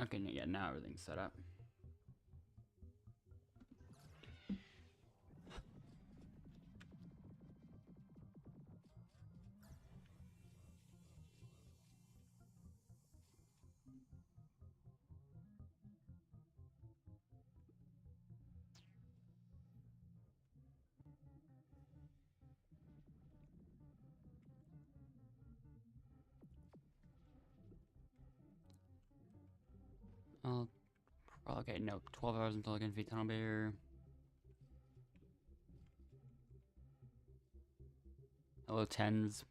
Okay, yeah, now everything's set up. Oh, okay, no, 12 hours until I can defeat Tunnel Bear. Hello, tens.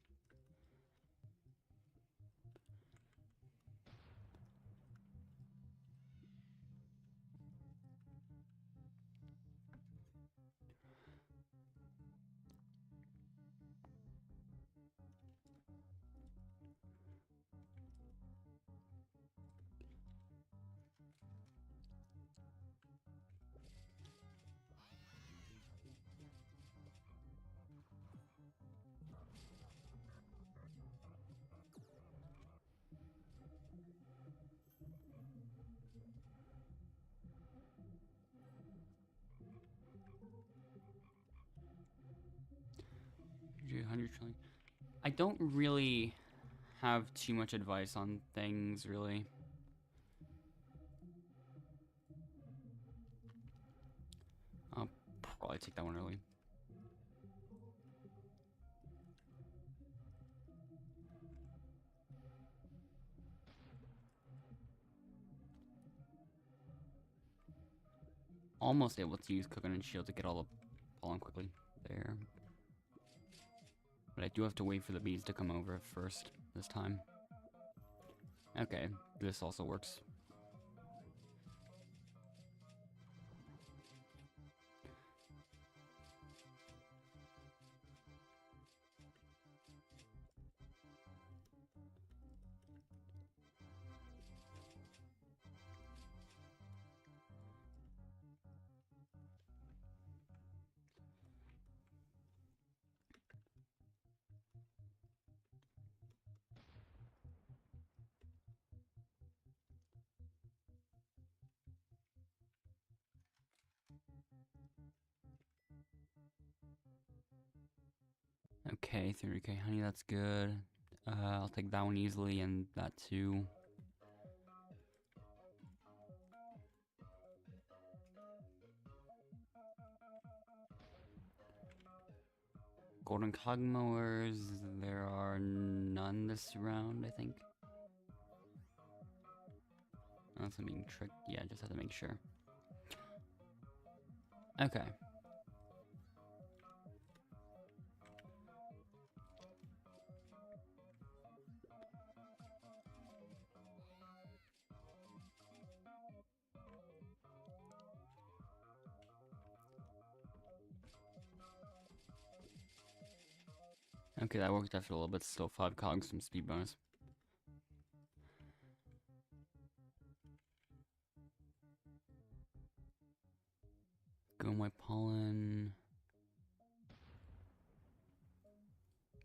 I don't really have too much advice on things, really. I'll probably take that one early. Almost able to use Coconut Shield to get all the pollen quickly. There. But I do have to wait for the bees to come over first this time. Okay, this also works. Okay, 30k honey, that's good. I'll take that one easily and that too. Golden cog mowers, there are none this round, I think. Unless I'm being tricked. Yeah, just have to make sure. Okay. Okay, that worked after a little bit. Still 5 cogs, some speed bonus. Go white pollen.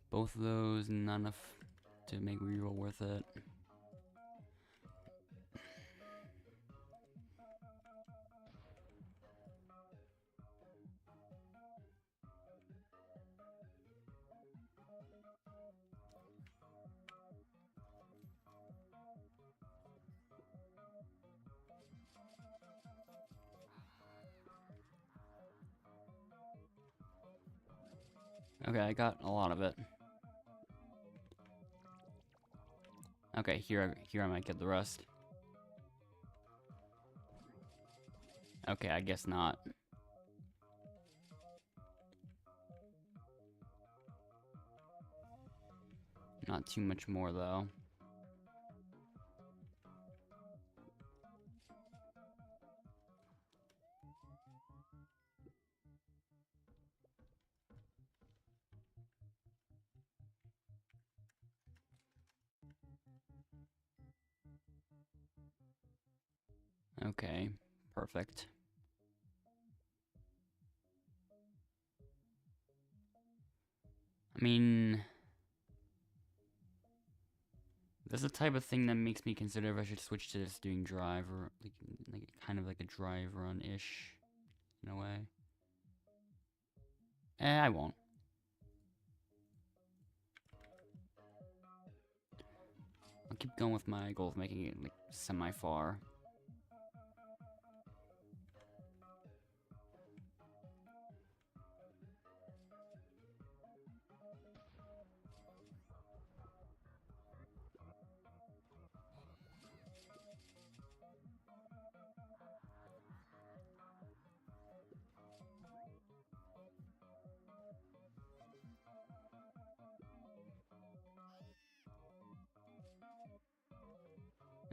Both of those, not enough to make reroll worth it. Okay, I got a lot of it. Okay, here I might get the rest. Okay, I guess not. Not too much more though. Okay, perfect. I mean, This is the type of thing that makes me consider if I should switch to just doing drive, or like kind of like a drive run-ish in a way. I won't. I'll keep going with my goal of making it like semi-far.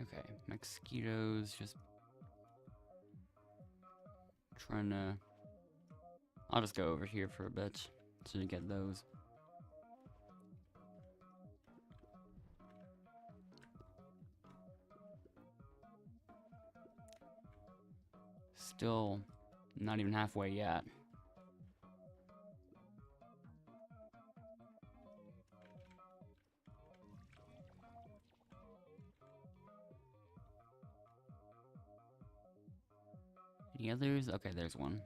Okay, mosquitoes, just trying to... I'll just go over here for a bit to get those. Still not even halfway yet. Any others? Okay, there's one.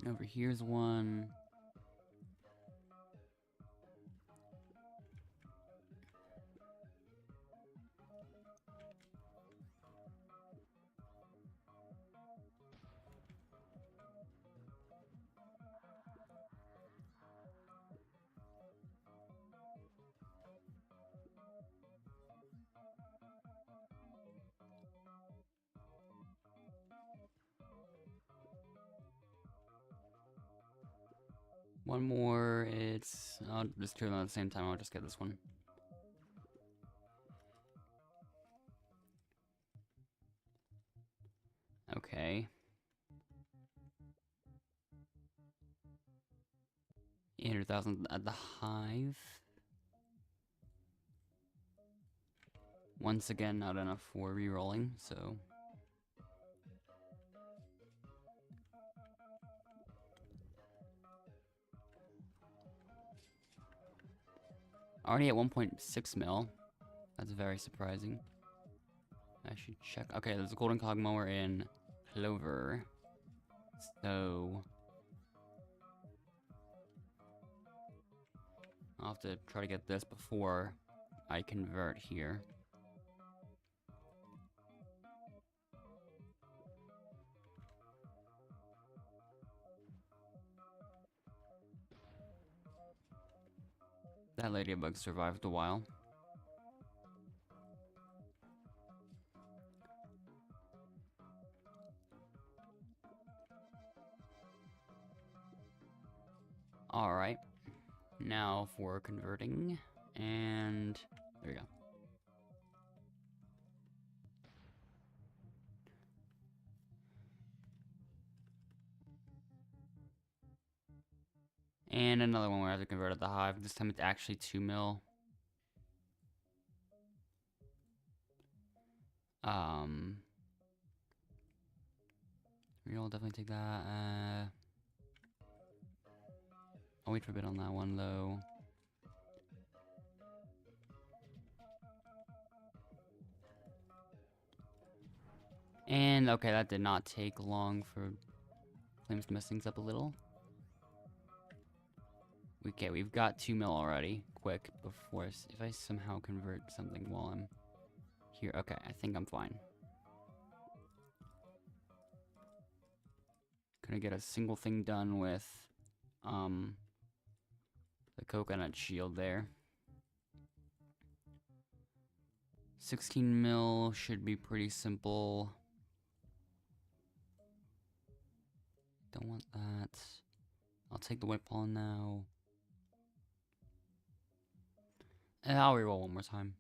And over here's one. One more, I'll just do them at the same time, I'll just get this one. Okay. 800,000 at the hive. Once again, not enough for re-rolling, so... Already at 1.6 mil. That's very surprising. I should check. Okay, there's a golden cog mower in Clover. So... I'll have to try to get this before I convert here. That ladybug survived a while. Alright. Now for converting. And there we go. And another one where I have to convert at the hive. This time it's actually 2 mil. We'll definitely take that. I'll wait for a bit on that one though. And okay, that did not take long for Flames to mess things up a little. Okay, we've got 2 mil already. Quick, before if I somehow convert something while I'm here. Okay, I think I'm fine. Gonna get a single thing done with the coconut shield there. 16 mil should be pretty simple. Don't want that. I'll take the white pollen now. And I'll reroll one more time.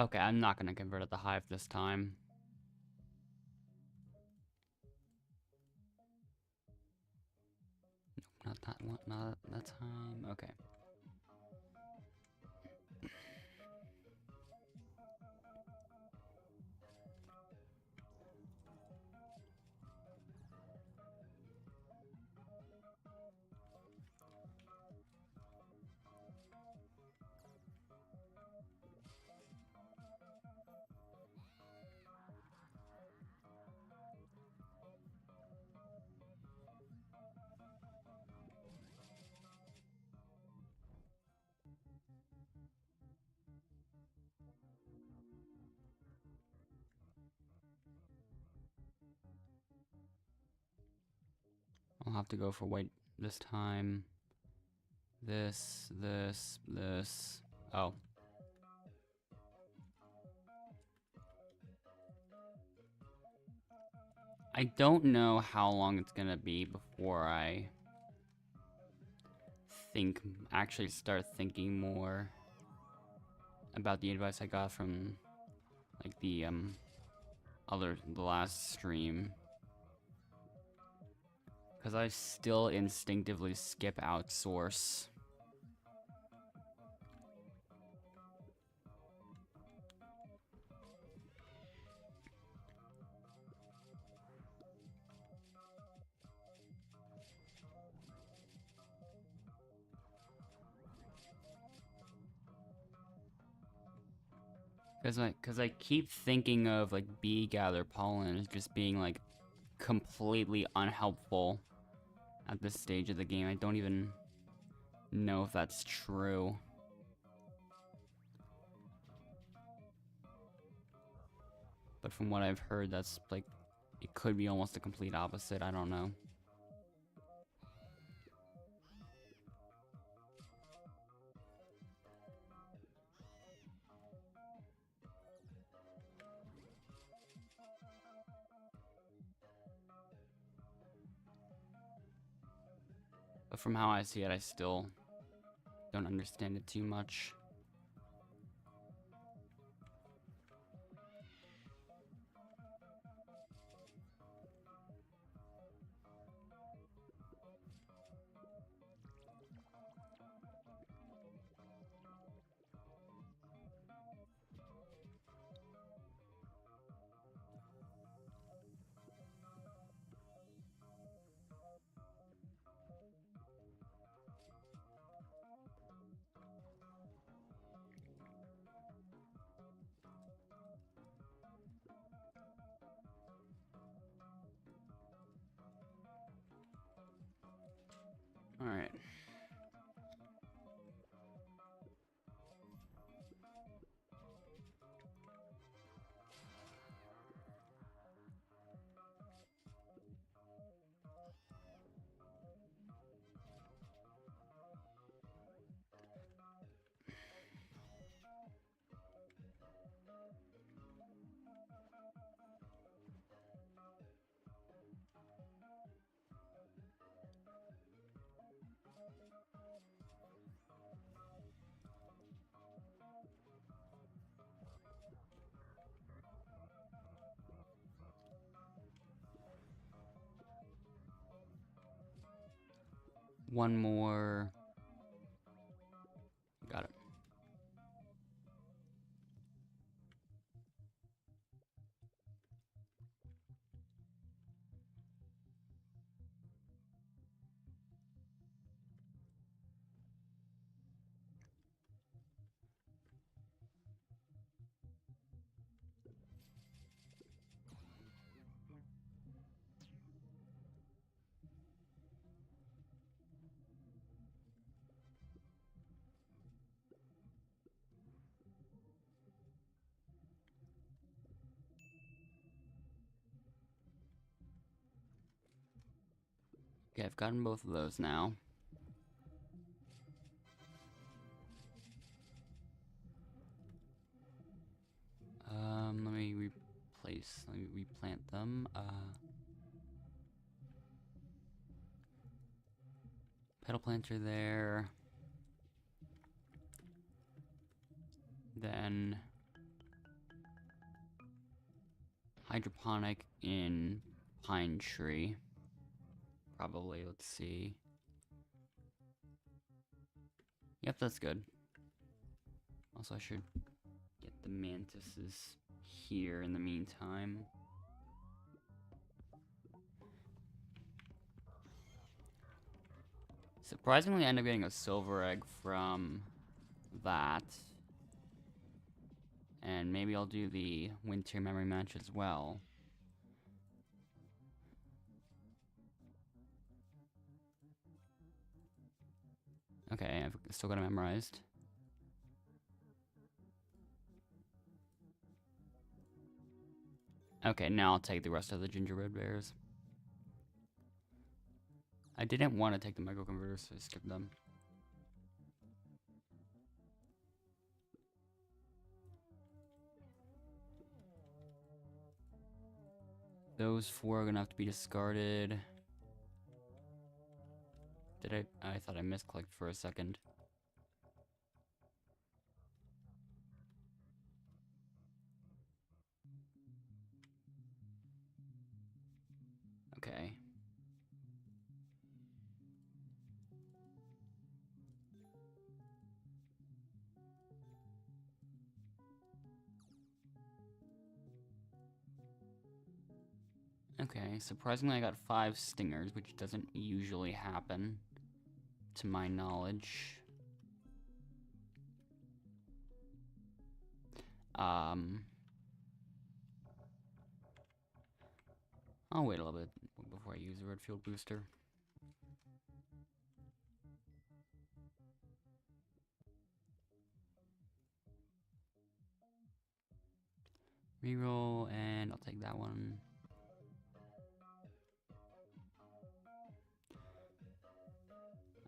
Okay, I'm not gonna convert at the hive this time. Nope, not that one, not that time. Okay. I'll have to go for white this time. This. Oh. I don't know how long it's gonna be before I actually start thinking more about the advice I got from, like, the last stream. Because I still instinctively skip outsource. Because I keep thinking of, like, bee gather pollen as just being, like, completely unhelpful at this stage of the game. I don't even know if that's true. But from what I've heard, that's, like, it could be almost the complete opposite. I don't know. But from how I see it, I still don't understand it too much. Alright. One more. Got it. Okay, I've gotten both of those now. Let me replant them. Petal planter there. Then Hydroponic in pine tree. Probably, let's see. Yep, that's good. Also, I should get the mantises here in the meantime. Surprisingly, I end up getting a silver egg from that. And maybe I'll do the winter memory match as well. Okay, I've still got it memorized. Okay, now I'll take the rest of the gingerbread bears. I didn't want to take the microconverters, so I skipped them. Those 4 are gonna have to be discarded. Did I thought I misclicked for a second. Okay. Okay, surprisingly I got 5 stingers, which doesn't usually happen, to my knowledge. I'll wait a little bit before I use the red field booster. Reroll, and I'll take that one.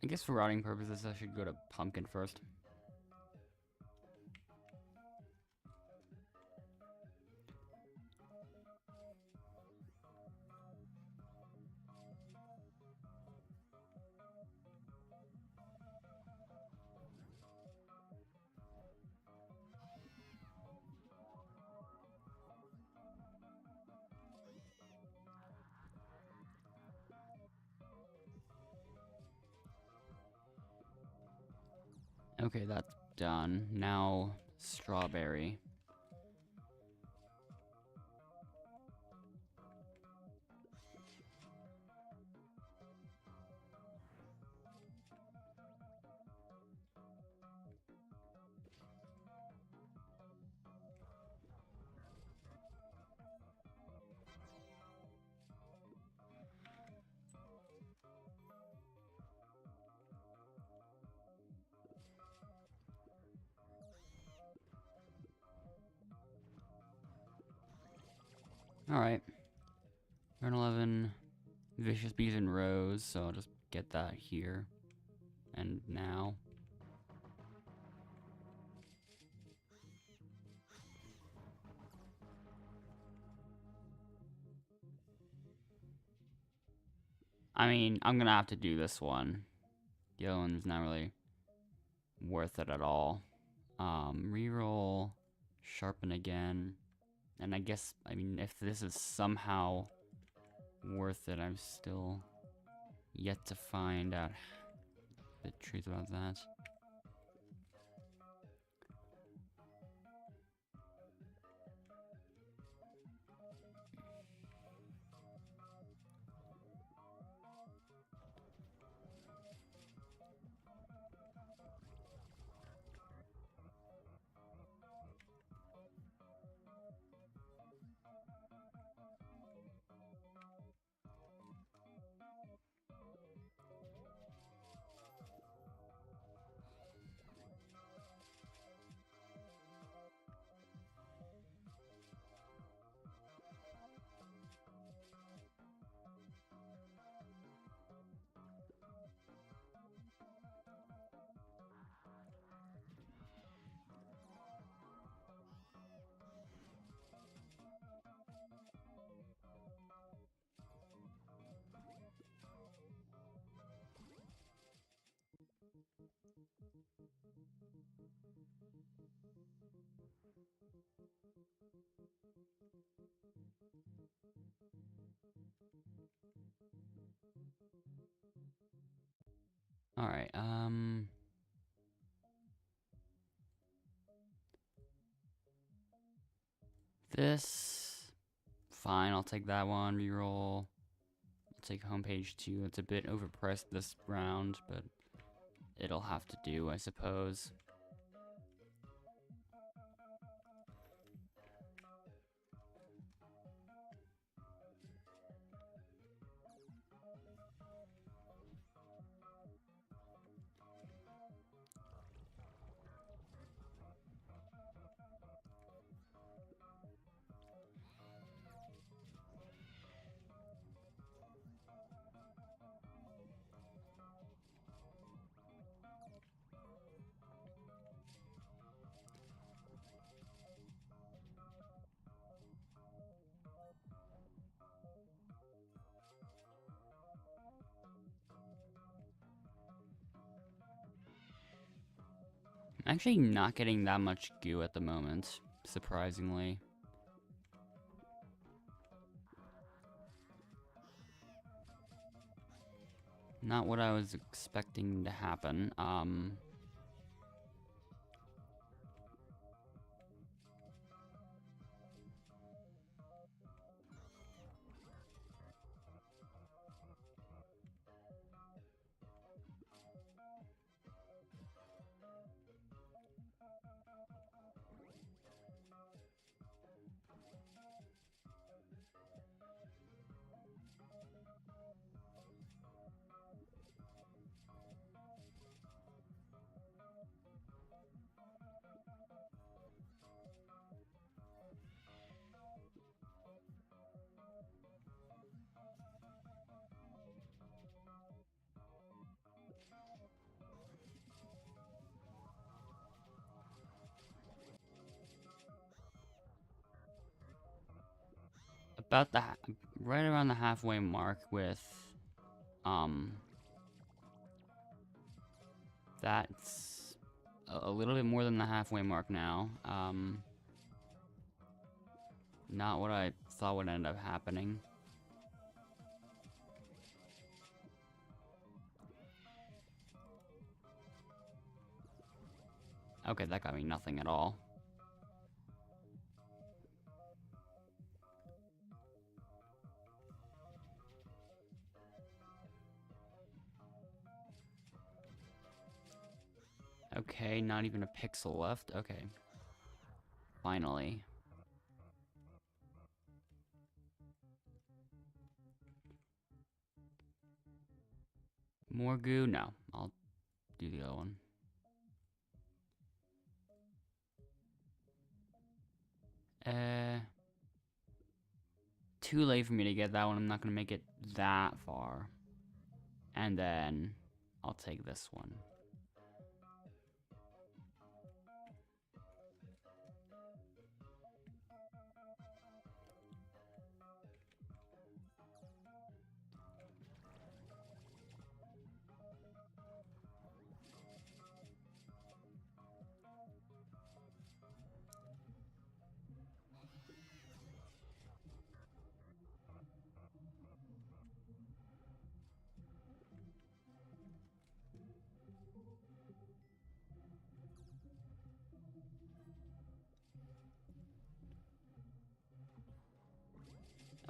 I guess for routing purposes, I should go to pumpkin first. Okay, that's done. Now, strawberry. Alright. Turn 11. Vicious Bees and Rose, so I'll just get that here. And now. I mean, I'm gonna have to do this one. The other one's not really worth it at all. Reroll, sharpen again. And I guess, I mean, if this is somehow worth it, I'm still yet to find out the truth about that. Alright, this... Fine, I'll take that one, reroll. I'll take homepage 2. It's a bit overpriced this round, but it'll have to do, I suppose. I'm actually not getting that much goo at the moment, surprisingly. Not what I was expecting to happen. About the right around the halfway mark with that's a little bit more than the halfway mark now. Not what I thought would end up happening. Okay, that got me nothing at all. Okay, not even a pixel left. Okay. Finally. More goo? No. I'll do the other one. Too late for me to get that one. I'm not gonna make it that far. And then I'll take this one.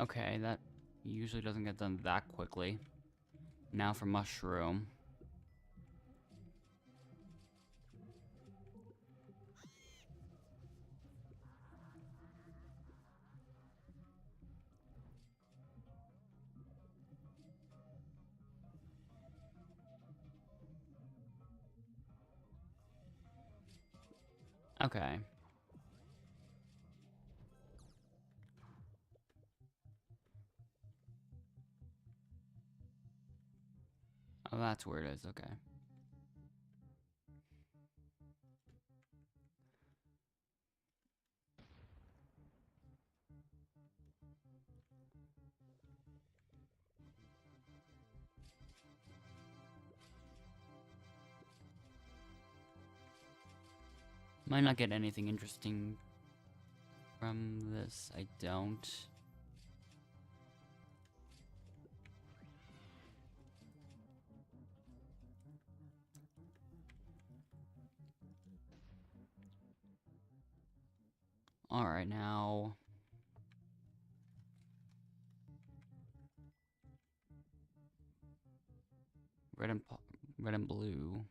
Okay, that usually doesn't get done that quickly. Now for mushroom. Okay. Oh, that's where it is. Okay. Might not get anything interesting from this. I don't. Alright, now... Red and blue.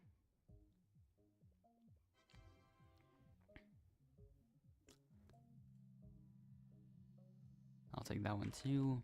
I'll take that one too.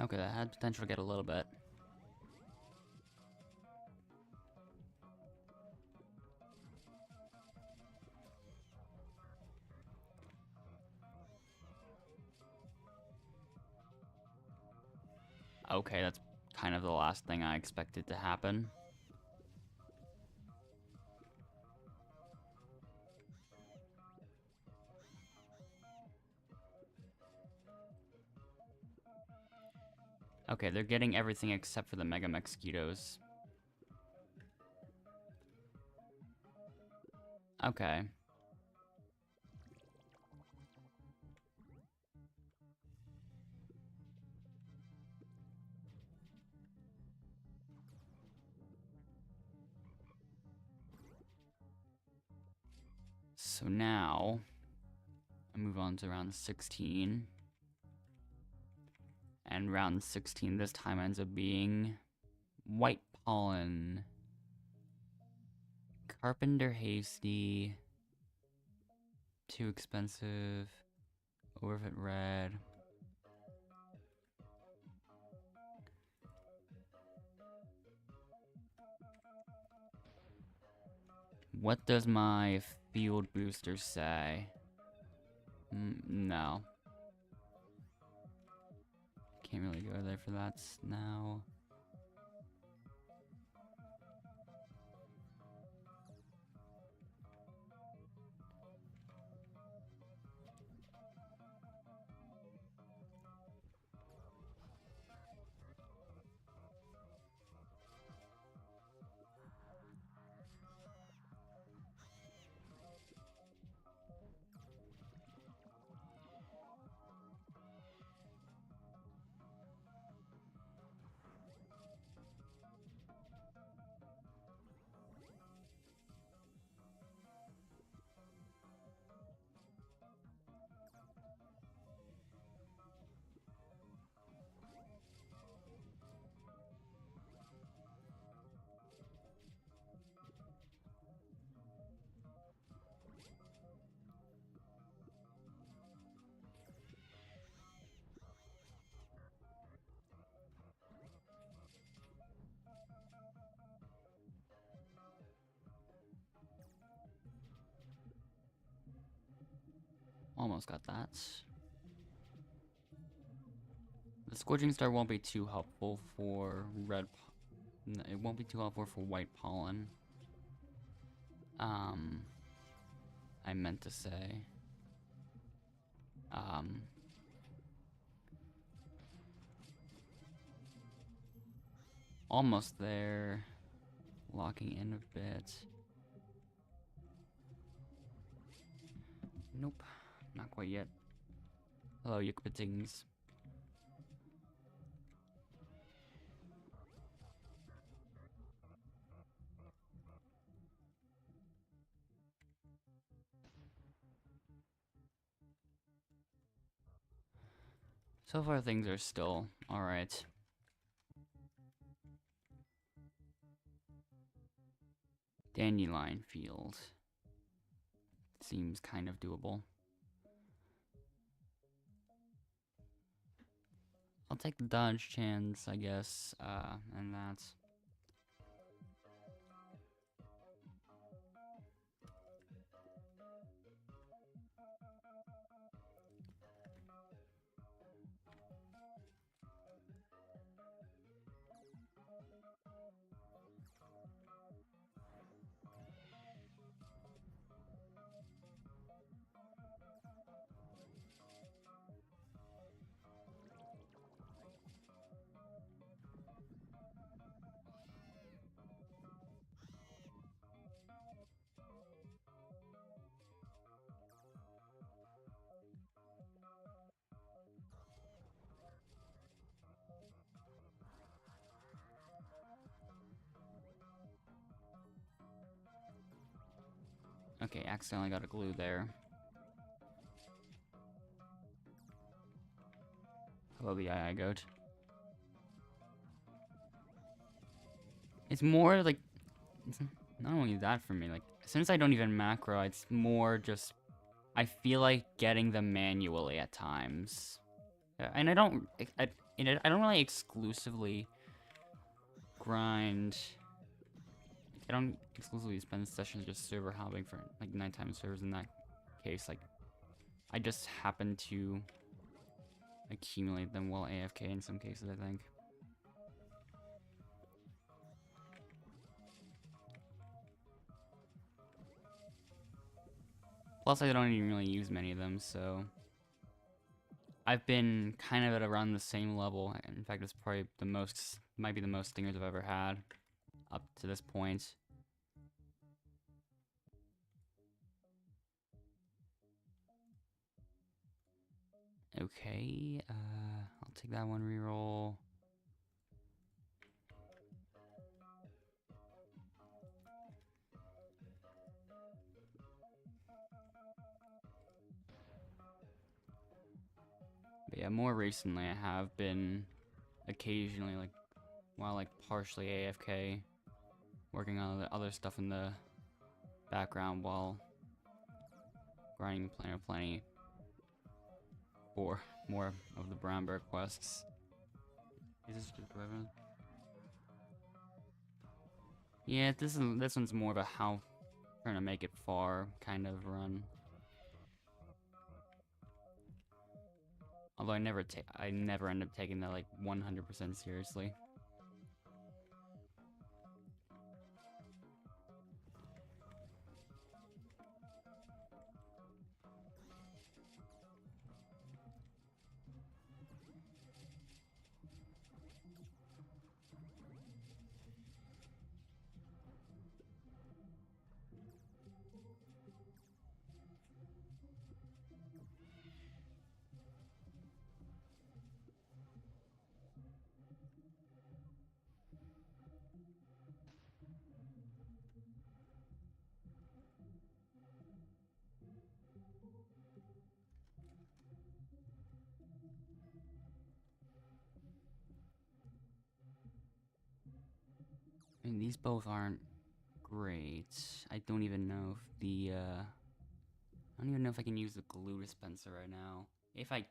Okay, that had potential to get a little bit. Okay, that's kind of the last thing I expected to happen. Okay, they're getting everything except for the Mega Mosquitoes. Okay. So now, I move on to round 16. And round 16 this time ends up being white pollen. Carpenter Hasty. Too expensive. Overfit red. What does my field booster say? No. Can't really go there for that now. Almost got that. The Scorching Star won't be too helpful for red. It won't be too helpful for white pollen. I meant to say. Almost there. Locking in a bit. Nope, not quite yet. Hello, Yucatings. So far, things are still alright. Dandelion Field. Seems kind of doable. I'll take the dodge chance, I guess, and that's... Okay, accidentally got a glue there. Hello, the AI goat. It's more like, it's not only that for me, like, since I don't even macro, it's more just, I feel like getting them manually at times. And I don't really exclusively grind. I don't exclusively spend sessions just server hopping for, like, nighttime servers in that case. Like, I just happen to accumulate them while AFK in some cases, I think. Plus, I don't even really use many of them, so I've been kind of at around the same level. In fact, it's probably the most, might be the most stingers I've ever had up to this point. Okay, I'll take that one reroll. But yeah, more recently I have been occasionally, like, while like partially AFK, working on the other stuff in the background while grinding plenty for more of the Brownberg quests. Is this just Revan? Yeah, this one's more of a how trying to make it far kind of run. Although I never end up taking that like 100% seriously. I mean, these both aren't great. I don't even know if the I don't even know if I can use the glue dispenser right now. If I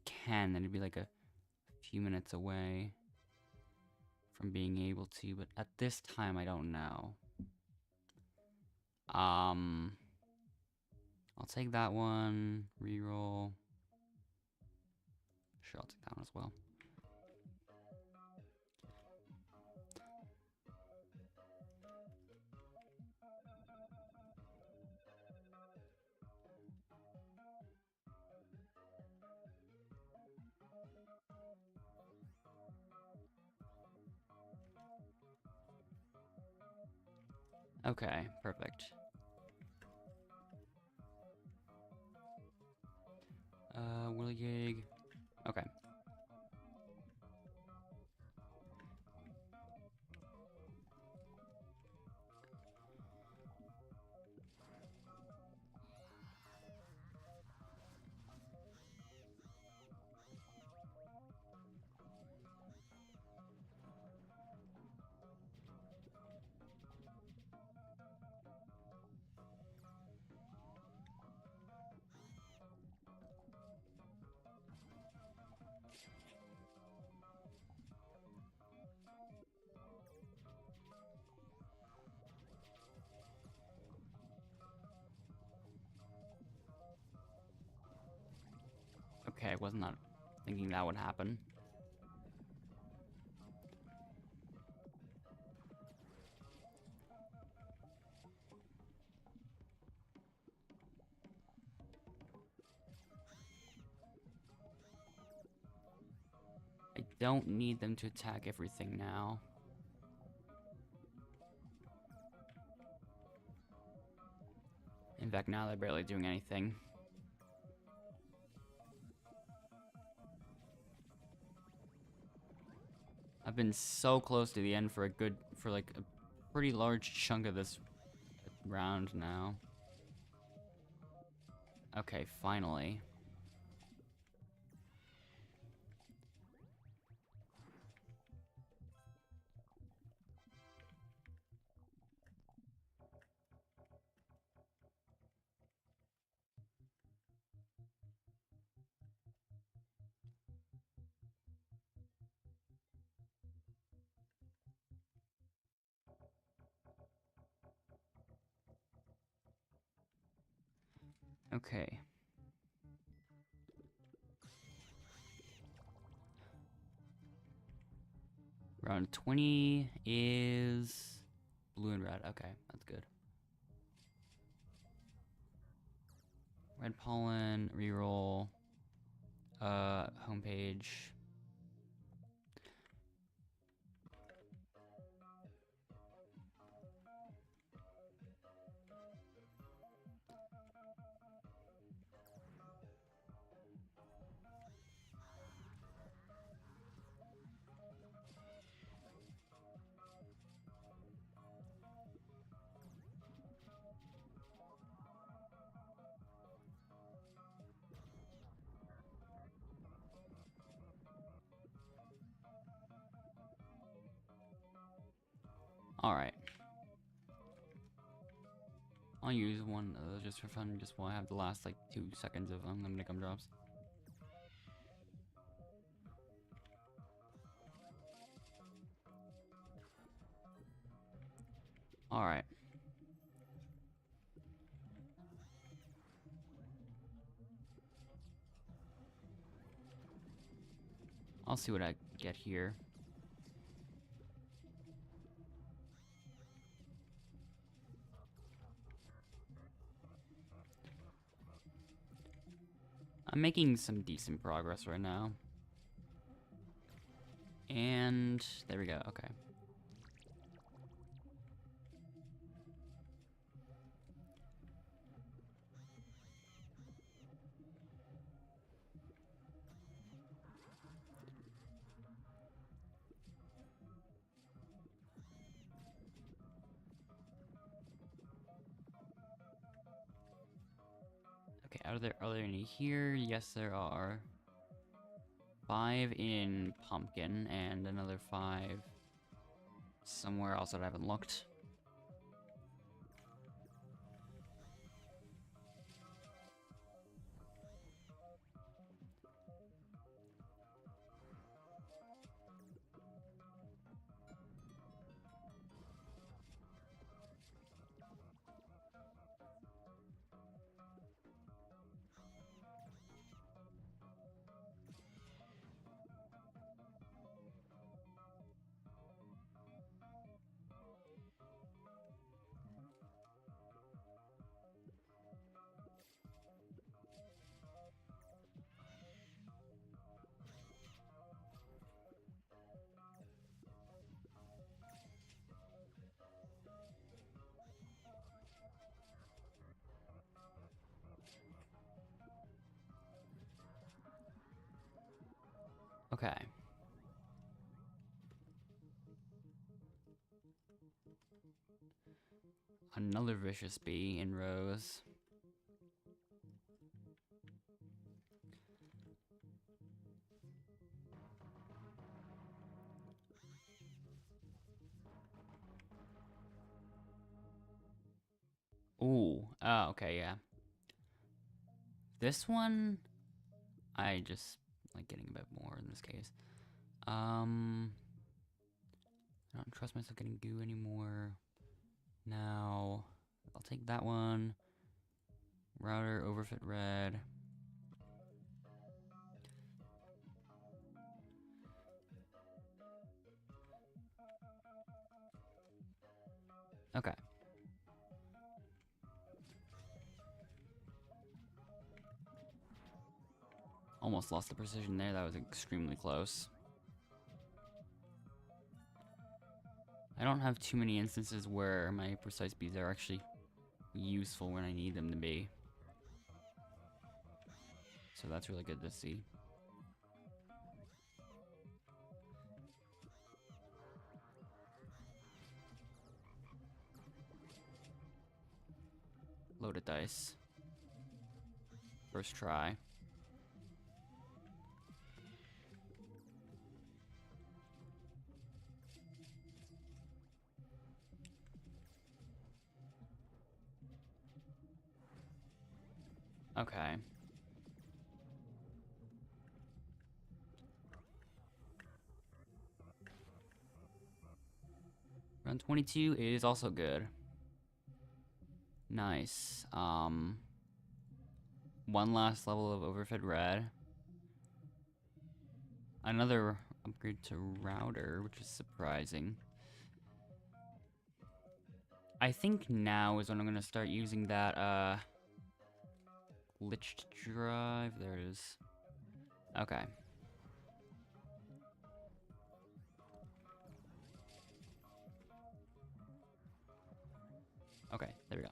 can, then it'd be like a few minutes away from being able to, but at this time I don't know. I'll take that one, reroll. Sure, I'll take that one as well. Okay, perfect. Willigig. Okay. Okay, I was not thinking that would happen. I don't need them to attack everything now. In fact, now they're barely doing anything. I've been so close to the end for like a pretty large chunk of this round now. Okay, finally. Okay. Round 20 is blue and red. Okay, that's good. Red pollen, reroll, homepage. Alright. I'll use one just for fun, just while I have the last like 2 seconds of unlimited gum drops. Alright. I'll see what I get here. I'm making some decent progress right now. And there we go, okay. Okay, are there any here? Yes, there are. 5 in pumpkin and another 5 somewhere else that I haven't looked. Okay. Another vicious bee in rows. Ooh. Oh, okay, yeah. This one, I just like getting a bit more in this case. I don't trust myself getting goo anymore. Now, I'll take that one. Router, overfit red. Okay. Almost lost the precision there. That was extremely close. I don't have too many instances where my precise bees are actually useful when I need them to be. So that's really good to see. Loaded dice. First try. Okay. Round 22 is also good. Nice. One last level of overfed red. Another upgrade to router, which is surprising. I think now is when I'm gonna start using that glitched drive. There it is. Okay. Okay, there we go.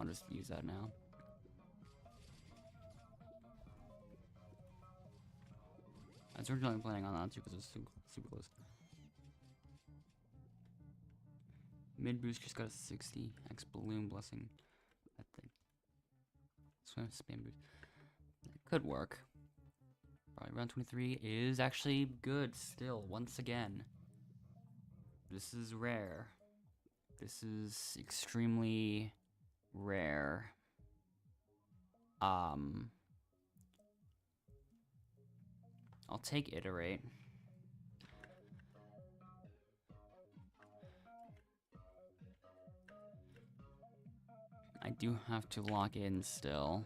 I'll just use that now. I was originally planning on that too because it was super close. Mid boost just got a 60. X balloon blessing. That thing. Swim spam boost. It could work. Probably round 23 is actually good still, once again. This is rare. This is extremely rare. I'll take iterate. I do have to lock in still.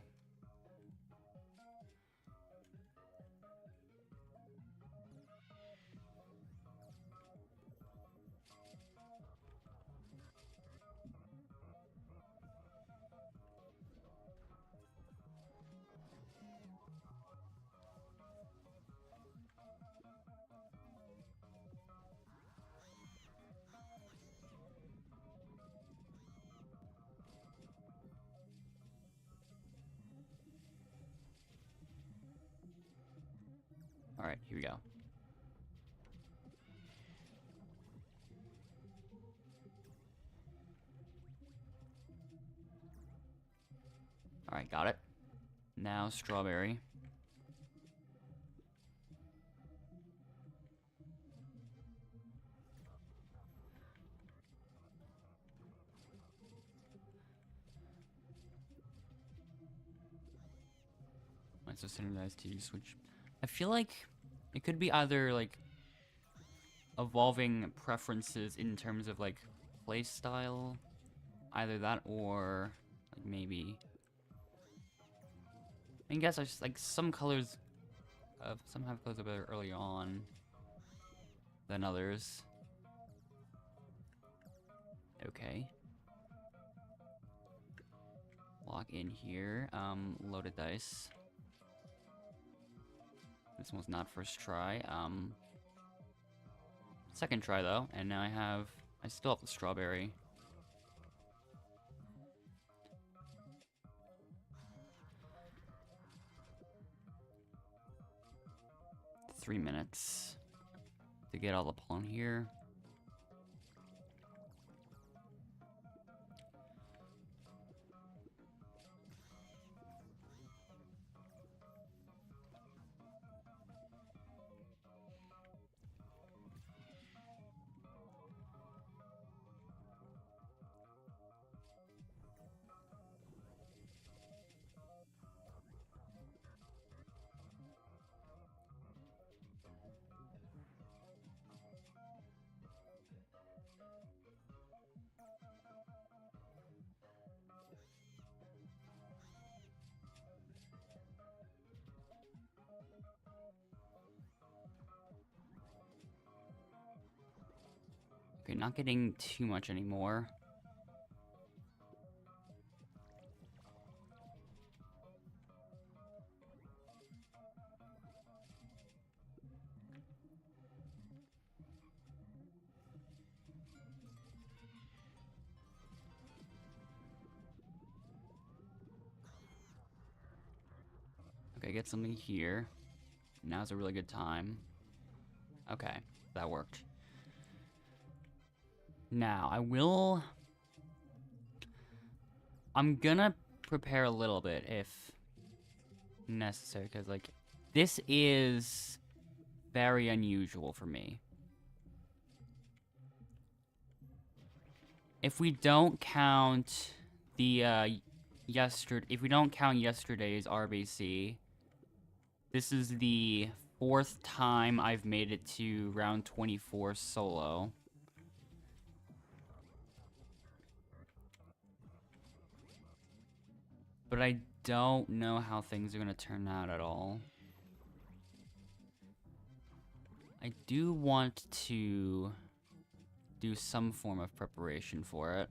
Alright, here we go. Alright, got it. Now strawberry. Might so standardized to switch. I feel like it could be either like evolving preferences in terms of like play style, either that or like maybe. I guess I just like some colors. Some have colors are better early on than others. Okay. Lock in here. Loaded dice. This one's not first try. Second try though, and now I still have the strawberry. Three minutes to get all the pollen here. Okay, not getting too much anymore. Okay, get something here. Now's a really good time. Okay, that worked. Now, I'm gonna prepare a little bit if necessary, because, like, this is very unusual for me. If we don't count the, if we don't count yesterday's RBC, this is the 4th time I've made it to round 24 solo. But I don't know how things are gonna turn out at all. I do want to do some form of preparation for it.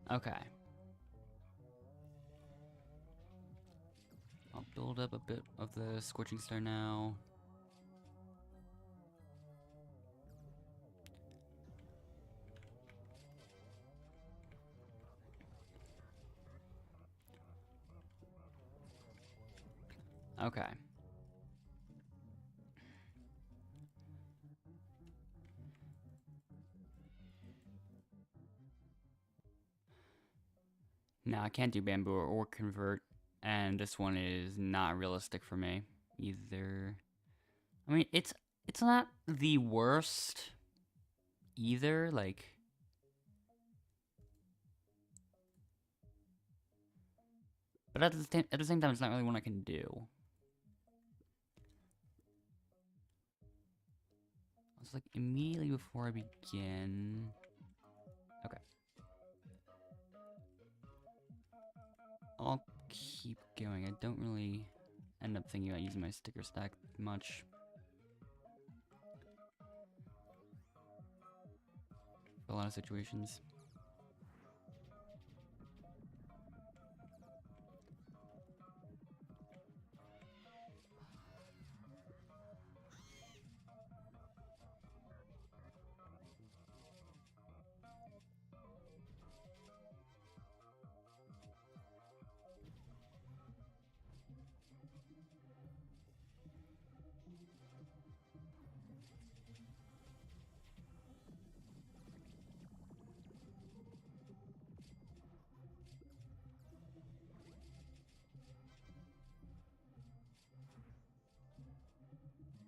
Okay. I'll build up a bit of the Scorching Star now. Okay. Now I can't do bamboo or convert, and this one is not realistic for me either. I mean, it's not the worst either, like, but at the same time, it's not really one I can do. It's like immediately before I begin. Okay. I'll keep going. I don't really end up thinking about using my sticker stack much. For a lot of situations.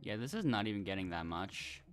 Yeah, this is not even getting that much.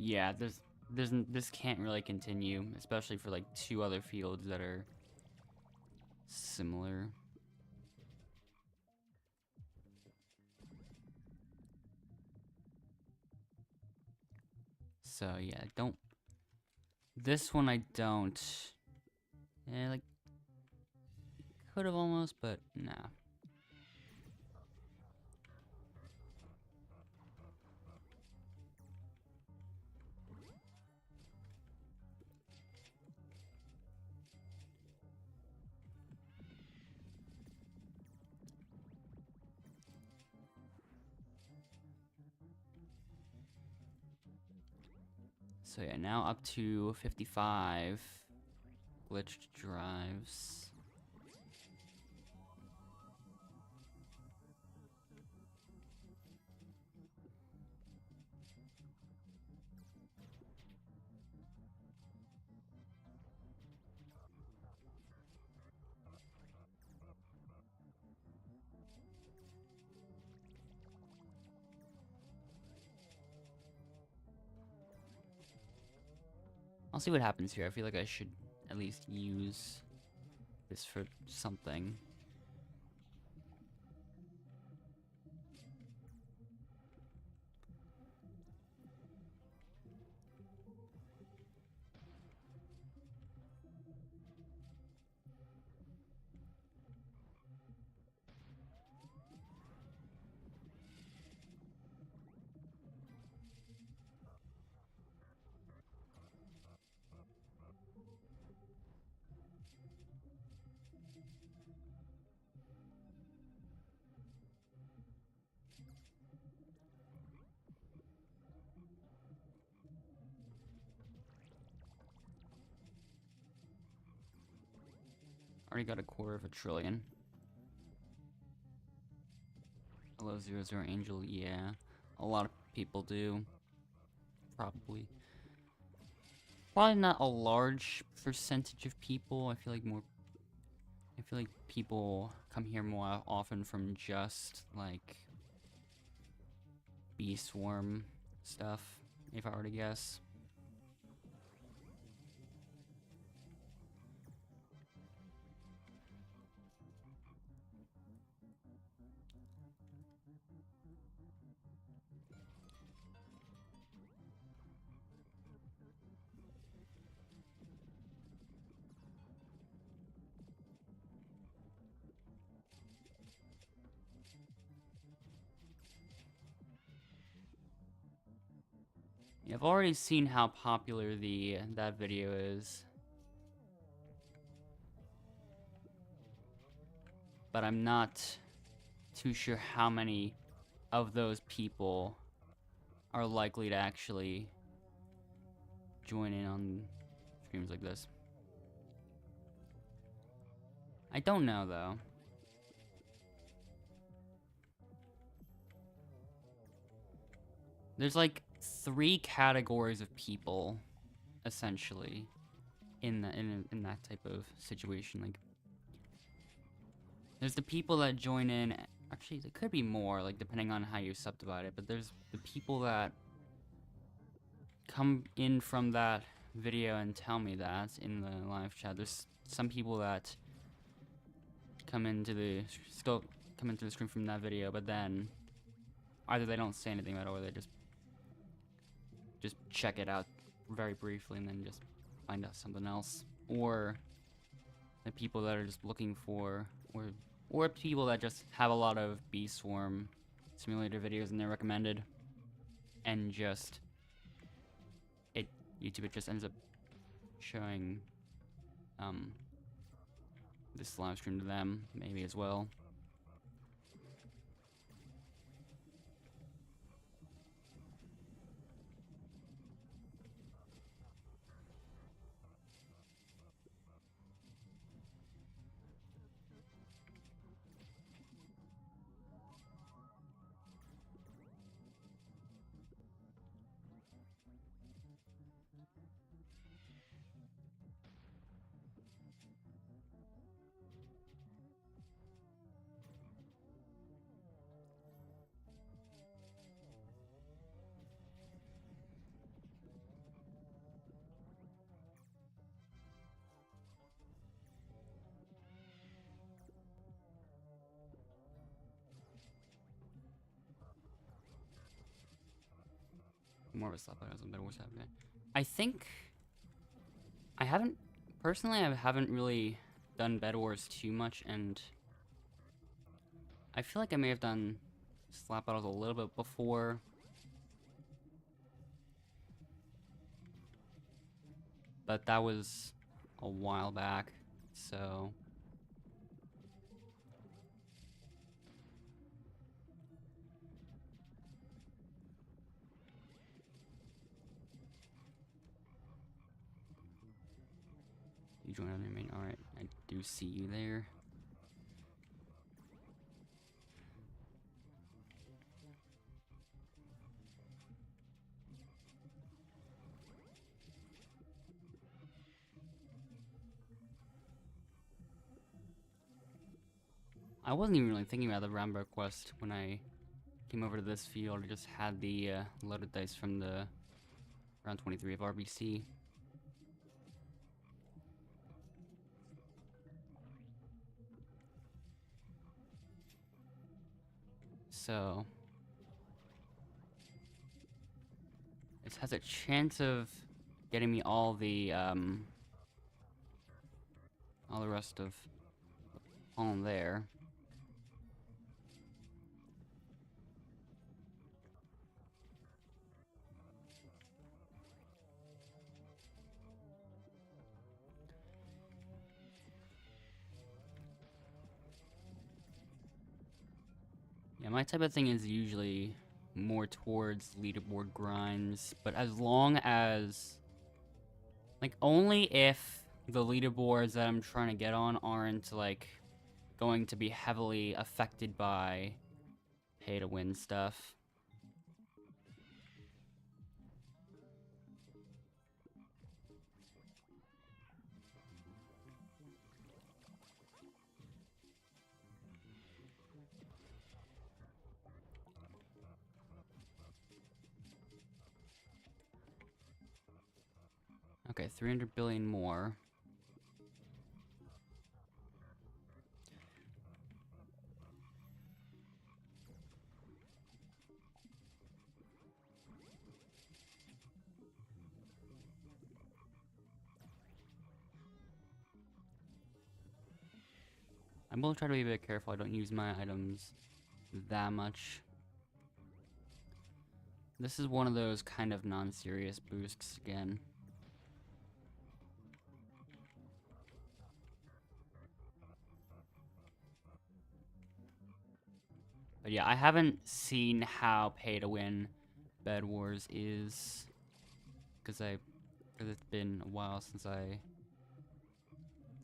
Yeah, this can't really continue, especially for like 2 other fields that are similar. So yeah, this one I don't. Like, could have almost, but nah. So yeah, now up to 55 glitched drives. I'll see what happens here. I feel like I should at least use this for something. Already got $250 billion. Hello, 00 Angel. Yeah, a lot of people do. Probably. Probably not a large percentage of people. I feel like people come here more often from just like bee swarm stuff, if I were to guess. Yeah, I've already seen how popular that video is. But I'm not too sure how many of those people are likely to actually join in on streams like this. I don't know, though. There's like 3 categories of people, essentially, in that type of situation. Like, there's the people that join in. Actually, there could be more, like depending on how you subdivide it. But there's the people that come in from that video and tell me that in the live chat. There's some people that come into the stream from that video, but then either they don't say anything about it or they just check it out very briefly and then just find out something else. Or the people that are just looking for, or people that just have a lot of bee swarm simulator videos and they're recommended, and just YouTube just ends up showing this live stream to them maybe as well. More of a slap out than what's happening. I think I haven't really done Bed Wars too much, and I feel like I may have done slap battles a little bit before. But that was a while back, so you joined on your main. Alright, I do see you there. I wasn't even really thinking about the Rambo quest when I came over to this field. I just had the loaded dice from the round 23 of RBC. So this has a chance of getting me all the rest of on there. Yeah, my type of thing is usually more towards leaderboard grinds, but as long as, like, only if the leaderboards that I'm trying to get on aren't, like, going to be heavily affected by pay-to-win stuff. Okay, 300 billion more. I will try to be a bit careful I don't use my items that much. This is one of those kind of non-serious boosts again. But yeah, I haven't seen how pay-to-win Bed Wars is, because it's been a while since I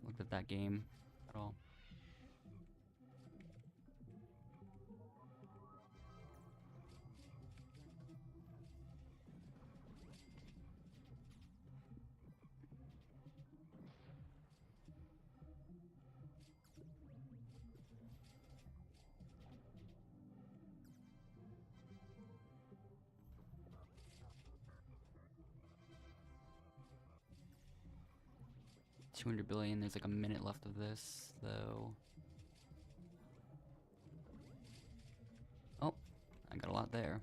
looked at that game at all. $200 billion. There's like a minute left of this, though. Oh, I got a lot there.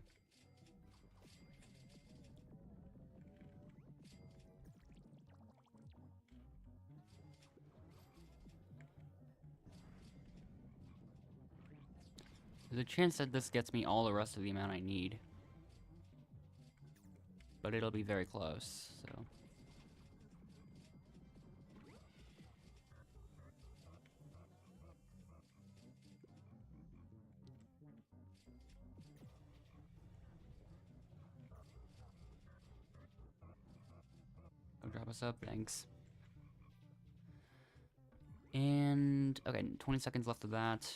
There's a chance that this gets me all the rest of the amount I need. But it'll be very close, so. Go drop us up, thanks. And, okay, 20 seconds left of that.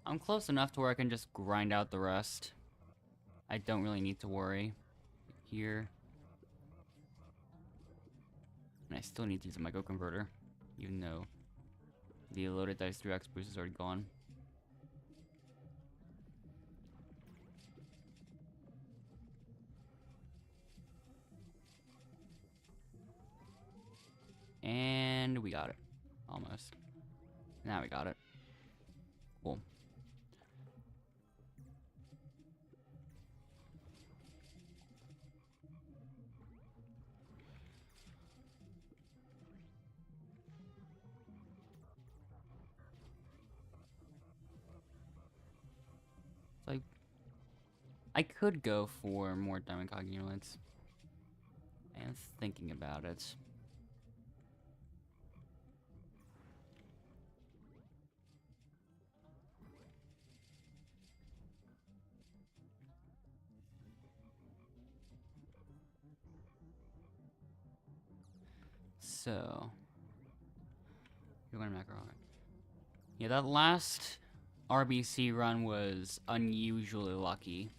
I'm close enough to where I can just grind out the rest. I don't really need to worry here. And I still need to use a micro converter, even though the loaded dice 3x boost is already gone. And we got it. Almost. Now we got it. Cool. Like, I could go for more Diamond Cog units. I am thinking about it. So, you're going to macro. Yeah, that last RBC run was unusually lucky.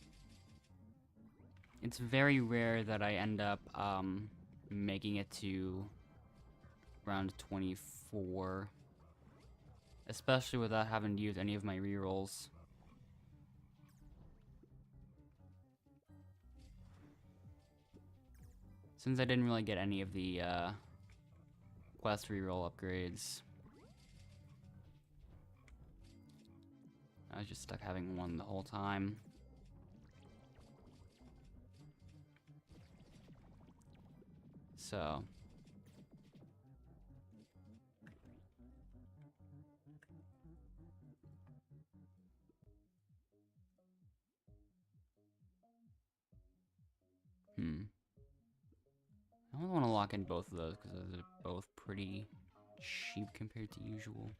It's very rare that I end up making it to round 24. Especially without having to use any of my rerolls. Since I didn't really get any of the quest reroll upgrades, I was just stuck having one the whole time. So I don't want to lock in both of those because those are both pretty cheap compared to usual.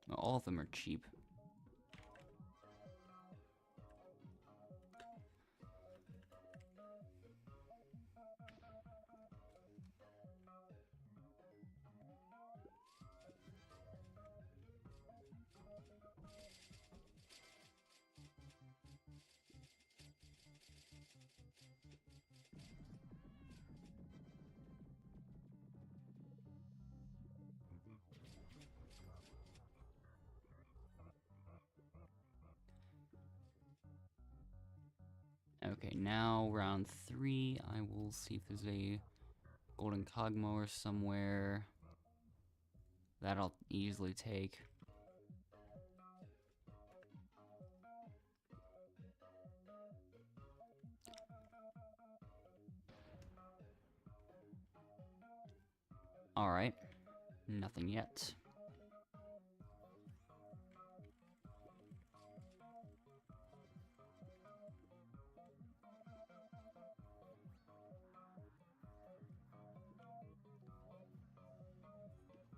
Well, all of them are cheap. Okay, now round 3, I will see if there's a golden cog mower somewhere that I'll easily take. Alright, nothing yet.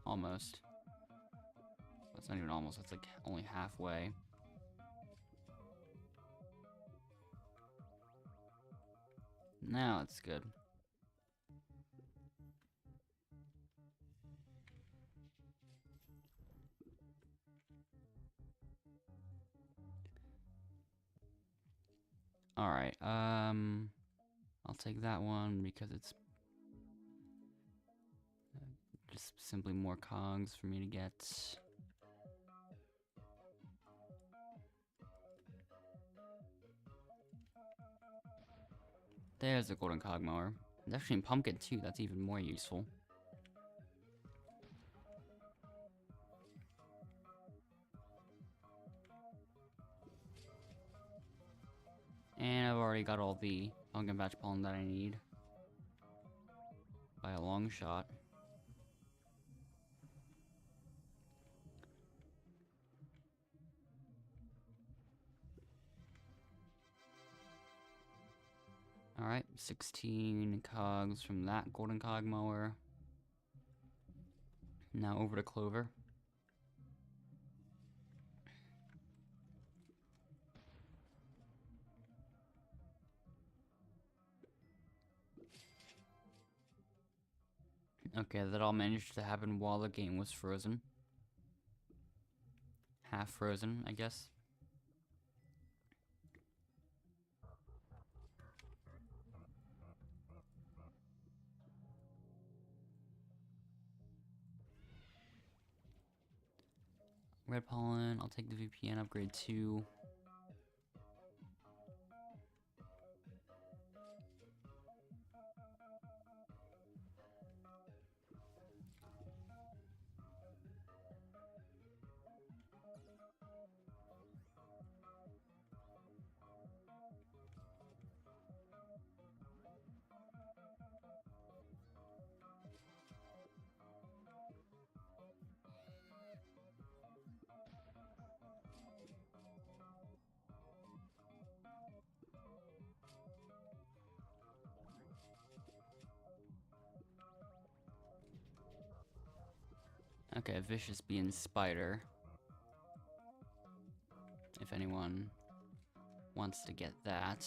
Almost. That's not even almost, that's like only halfway. Now it's good. Alright, I'll take that one because it's just simply more cogs for me to get. There's a golden cog mower. It's actually in pumpkin too, that's even more useful. And I've already got all the pumpkin patch pollen that I need. By a long shot. Alright, 16 cogs from that golden cog mower. Now over to Clover. Okay, that all managed to happen while the game was frozen. Half frozen, I guess. Red pollen, I'll take the VPN upgrade too. Okay, Vicious Being Spider. If anyone wants to get that.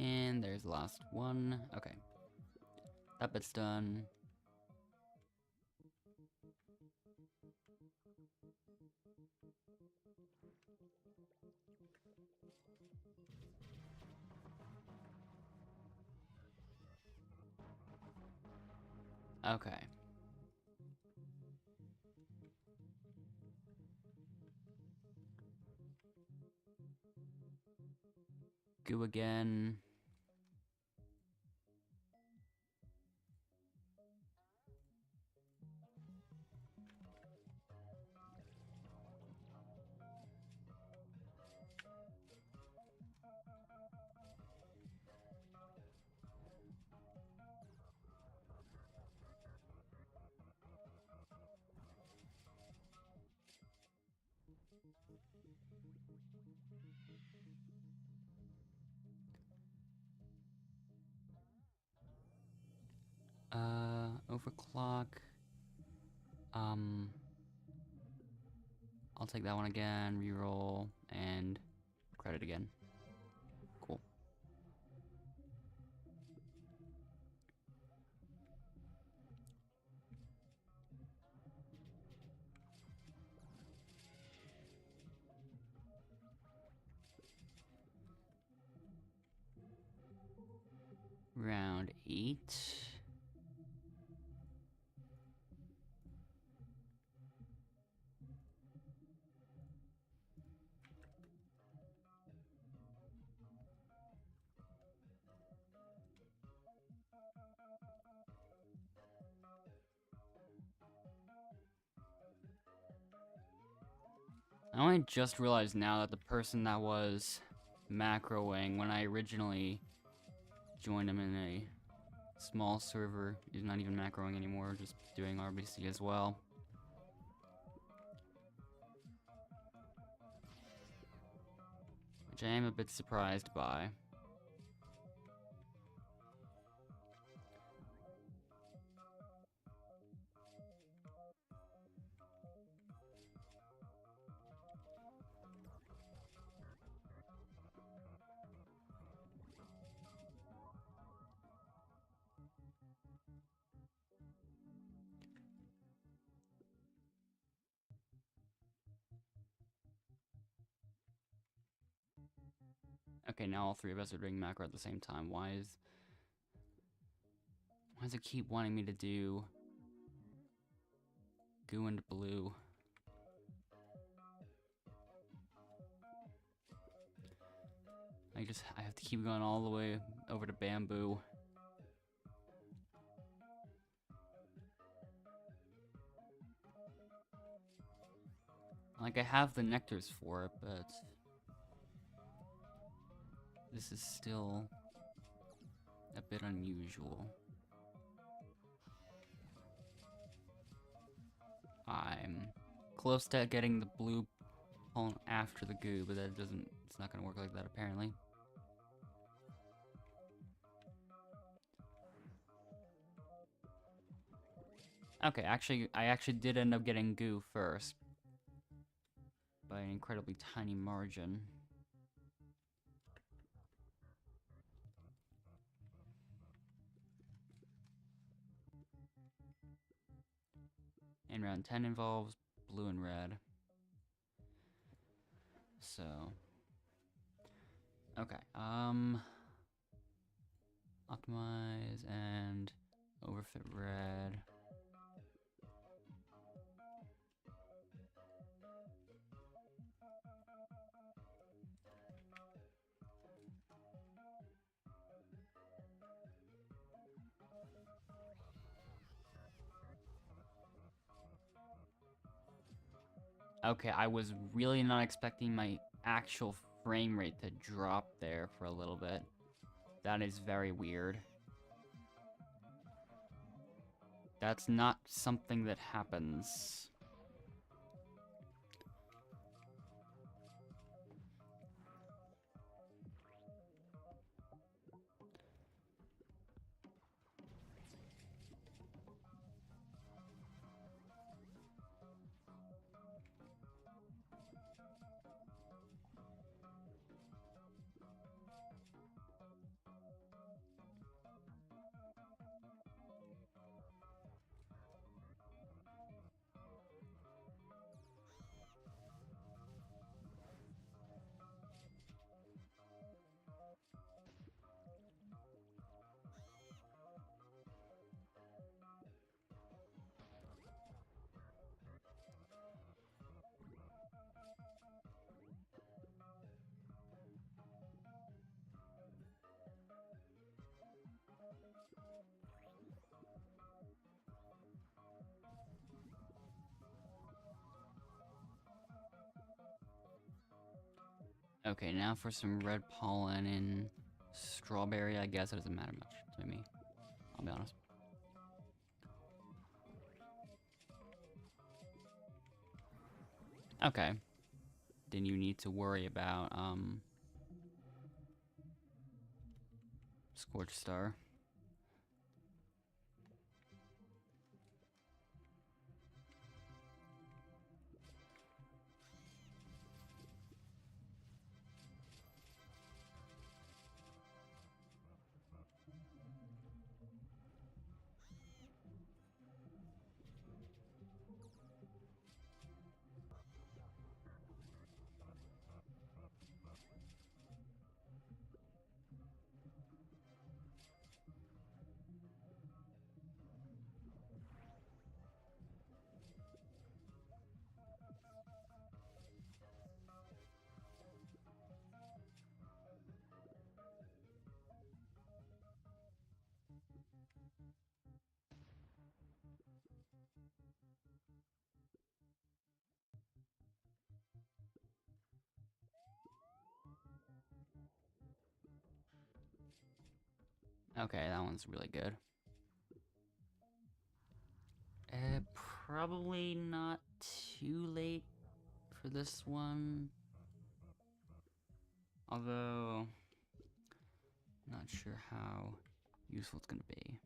And there's the last one. Okay. That bit's done. Okay. Goo again. Overclock. I'll take that one again, reroll, and credit again. Cool. Round 8. I only just realized now that the person that was macroing when I originally joined him in a small server is not even macroing anymore, just doing RBC as well. Which I am a bit surprised by. Okay, now all three of us are doing macro at the same time. Why does it keep wanting me to do goo and blue? I have to keep going all the way over to bamboo. Like, I have the nectars for it, but this is still a bit unusual. I'm close to getting the blue pollen after the goo, but it's not gonna work like that apparently. Okay, I actually did end up getting goo first. By an incredibly tiny margin. And round 10 involves blue and red. So, okay, optimize and overfit red. Okay, I was really not expecting my actual frame rate to drop there for a little bit. That is very weird. That's not something that happens. Okay, now for some red pollen in strawberry. I guess it doesn't matter much to me. I'll be honest. Okay. Then you need to worry about Scorch Star. Okay, that one's really good. Probably not too late for this one. Although, not sure how useful it's gonna be.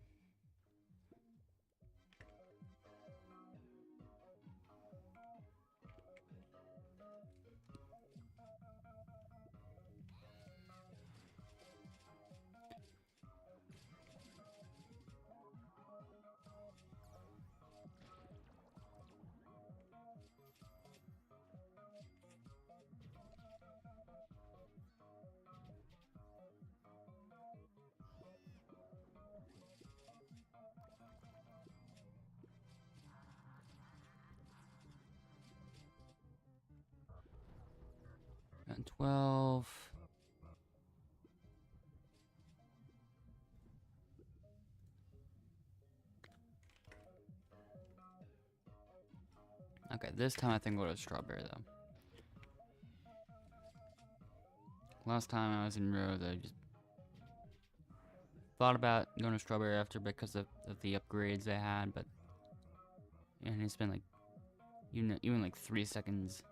And 12. Okay, this time I think we'll go to strawberry though. Last time I was in Rose, I just thought about going to strawberry after because of the upgrades they had, but and it's been like even like 3 seconds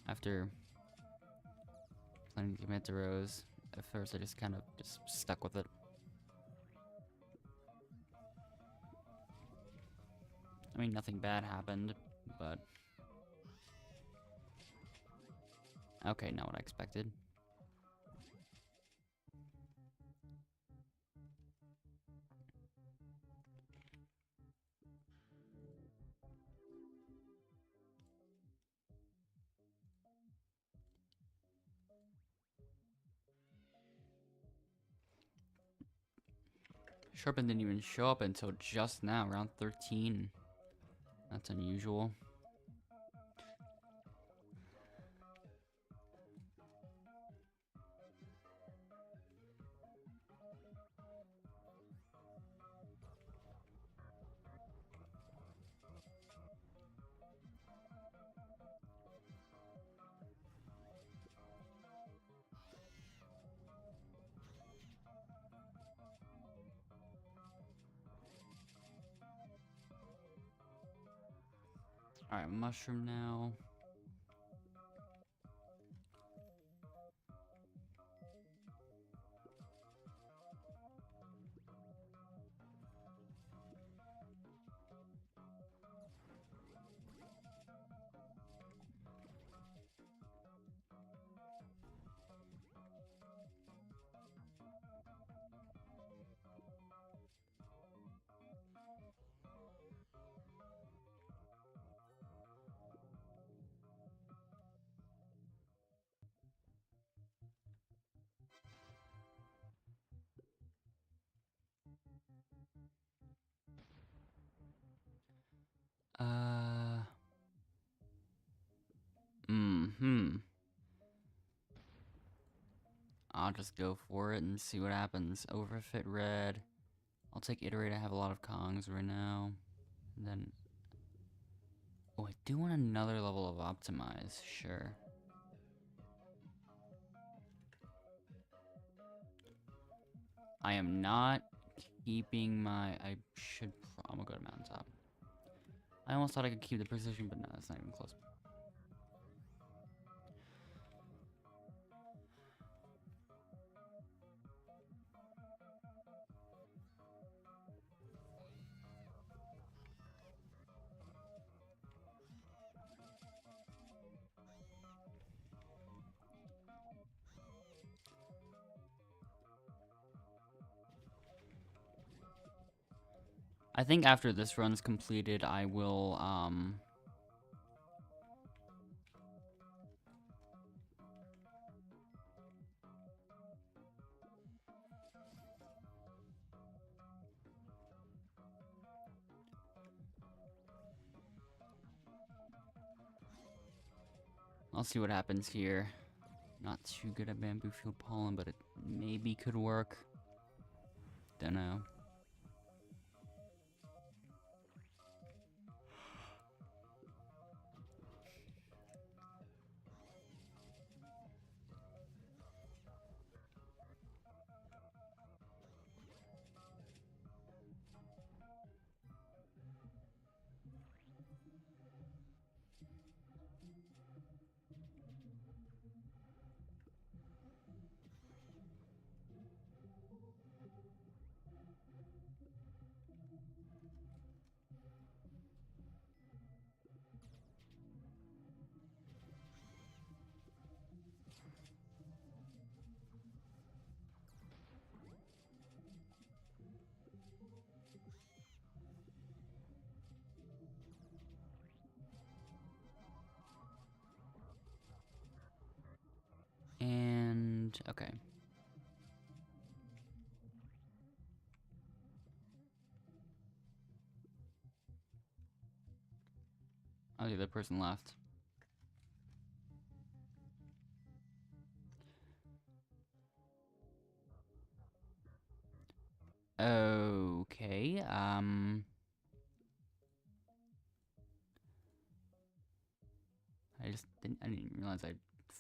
after planning to commit to Rose. At first, I just kind of just stuck with it. I mean, nothing bad happened, but okay, not what I expected. Sharpen didn't even show up until just now, around 13. That's unusual. Alright, mushroom now. Uh. I'll just go for it and see what happens. Overfit red. I'll take iterate. I have a lot of Kongs right now. And then. Oh, I do want another level of optimize. Sure. I am not keeping my... I'm gonna go to mountaintop. I almost thought I could keep the precision, but no, that's not even close. I think after this run's completed, I will, I'll see what happens here. Not too good at bamboo field pollen, but it maybe could work. Dunno. And, okay. Oh, the other person left. Okay, I didn't realize I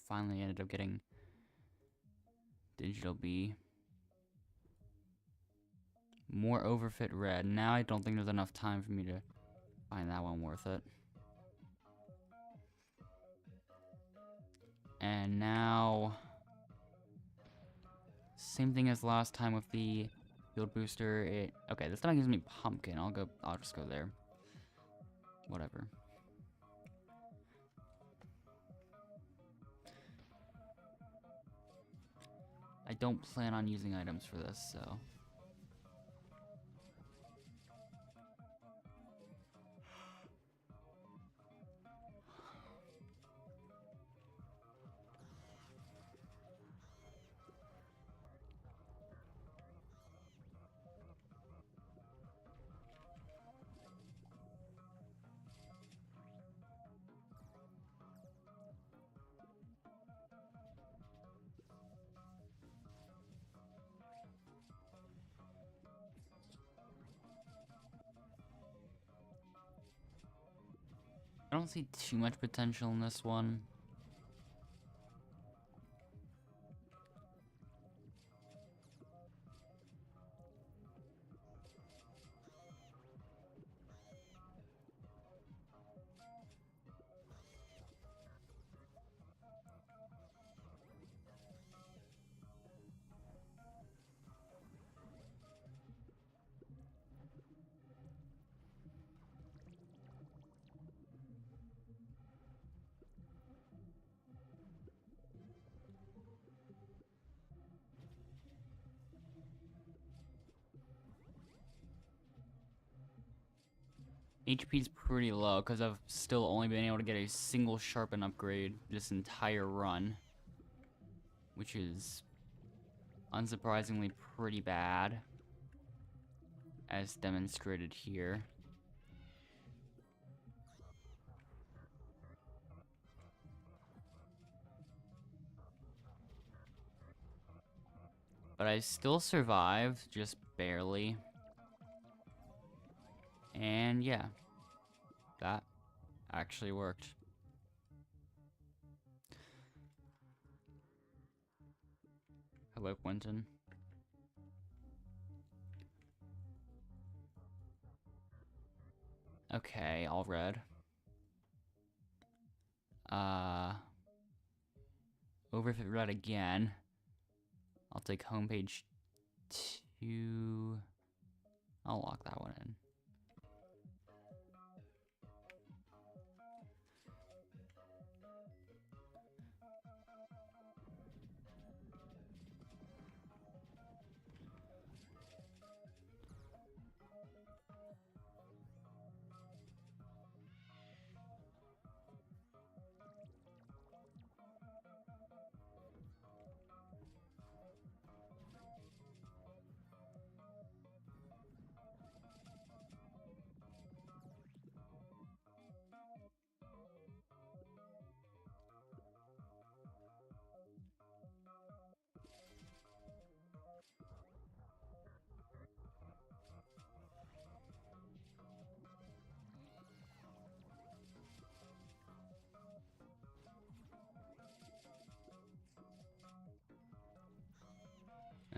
finally ended up getting digital bee. More overfit red. Now I don't think there's enough time for me to find that one worth it. And now, same thing as last time with the field booster. Okay, this time it gives me pumpkin. I'll just go there. Whatever. I don't plan on using items for this, so. I don't see too much potential in this one. HP's pretty low because I've still only been able to get a single sharpen upgrade this entire run, which is unsurprisingly pretty bad, as demonstrated here. But I still survived, just barely. And yeah, that actually worked. Hello, Quentin. Okay, all red. Overfit red again. I'll take homepage 2. I'll lock that one in.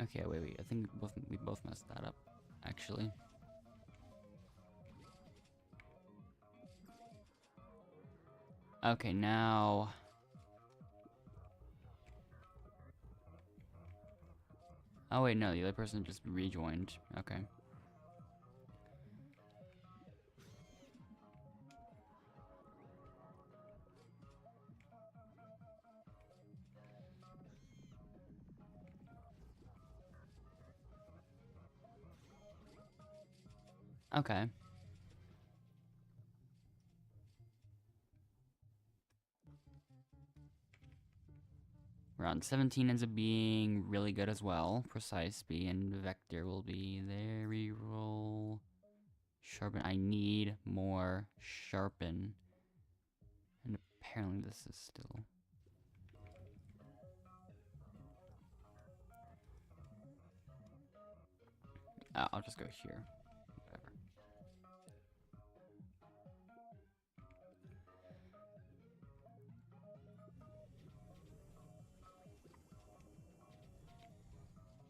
Okay, wait. I think we both messed that up, actually. Okay, now... Oh wait, no, the other person just rejoined. Okay. Okay. Round 17 ends up being really good as well. Precise speed and vector will be there. Reroll. Sharpen. I need more sharpen. And apparently this is still... Oh, I'll just go here. Whatever.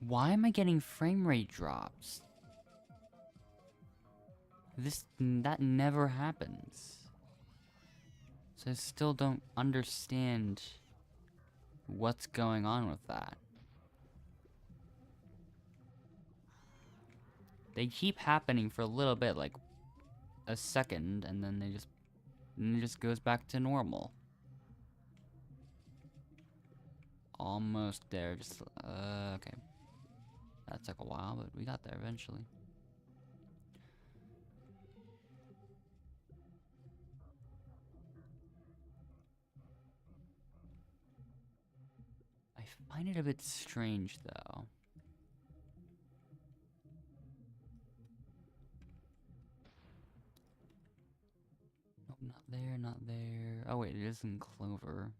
Why am I getting frame rate drops? That never happens. So I still don't understand what's going on with that. They keep happening for a little bit, like a second, and then it just goes back to normal. Almost there, just, okay. That took a while, but we got there eventually. I find it a bit strange, though. Nope, not there, not there. Oh wait, it is in Clover.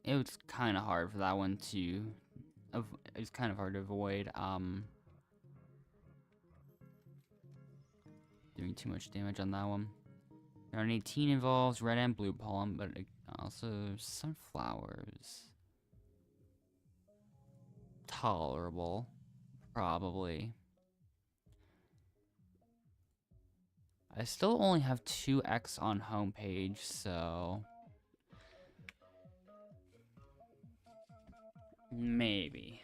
It was kind of hard for that one to, it was kind of hard to avoid, doing too much damage on that one. Round 18 involves red and blue pollen, but also sunflowers. Tolerable, probably. I still only have 2x on homepage, so... maybe.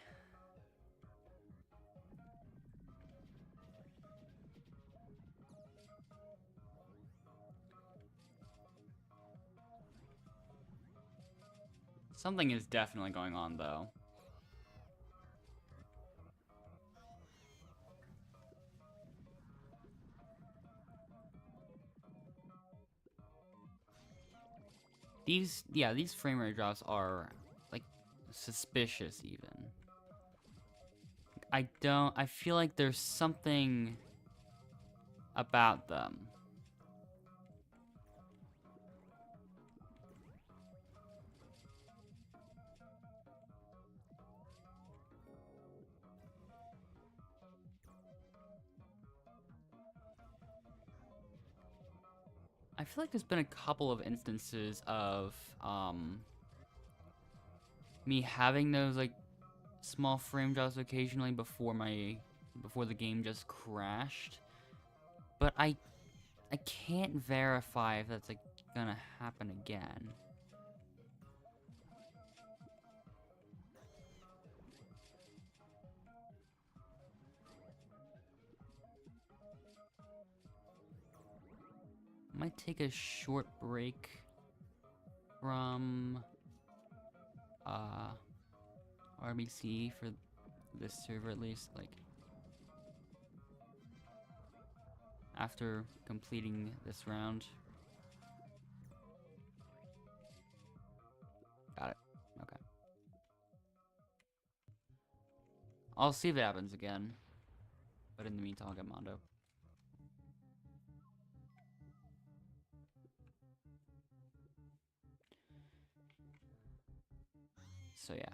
Something is definitely going on, though. These frame rate drops are, like, suspicious, even. I feel like there's something about them. I feel like there's been a couple of instances of me having those like small frame drops occasionally before the game just crashed, but I can't verify if that's like gonna happen again. Might take a short break from RBC for this server at least, like after completing this round. Got it. Okay. I'll see if it happens again, but in the meantime I'll get Mondo. So yeah.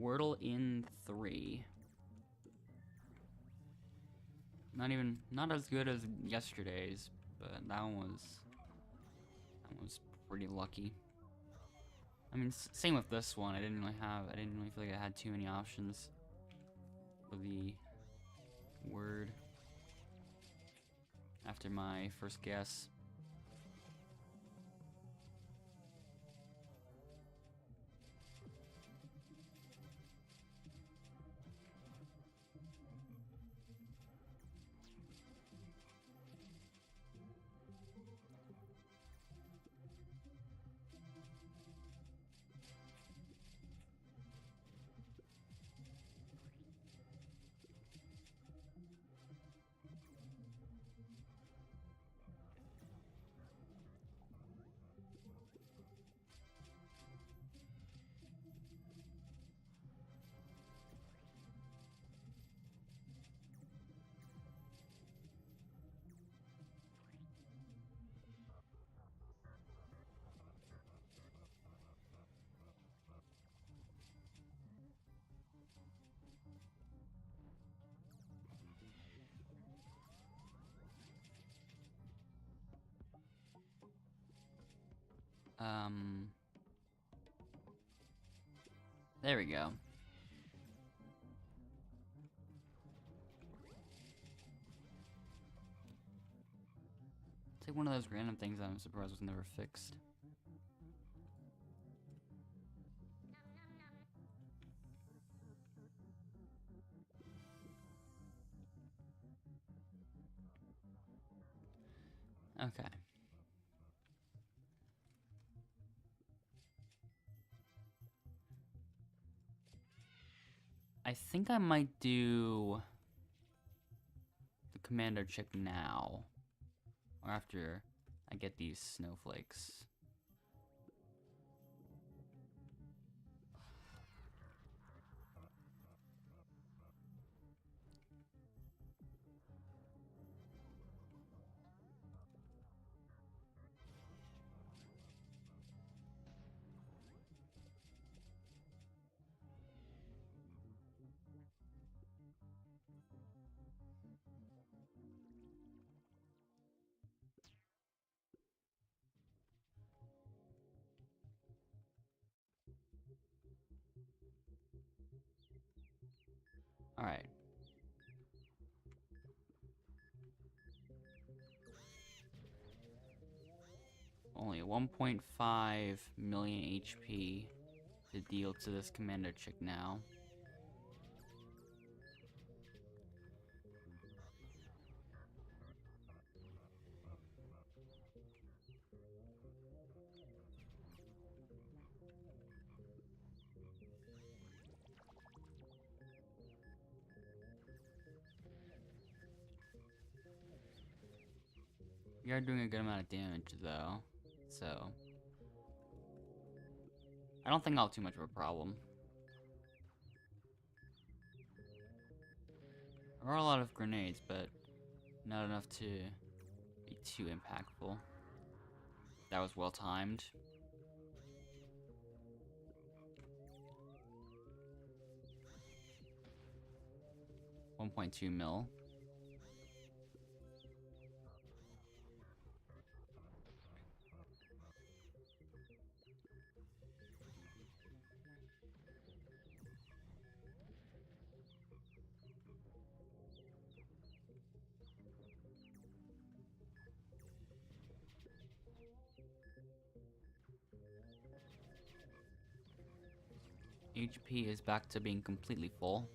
Wordle in 3. Not as good as yesterday's, but that one was pretty lucky. I mean, same with this one. I didn't really feel like I had too many options for the word after my first guess. There we go. It's like one of those random things I'm surprised was never fixed. Okay. I think I might do the commander check now, or after I get these snowflakes. All right. Only 1.5 million HP to deal to this commander chick now. We are doing a good amount of damage though, so I don't think I'll have too much of a problem. There are a lot of grenades, but not enough to be too impactful. That was well timed. 1.2 mil. HP is back to being completely full.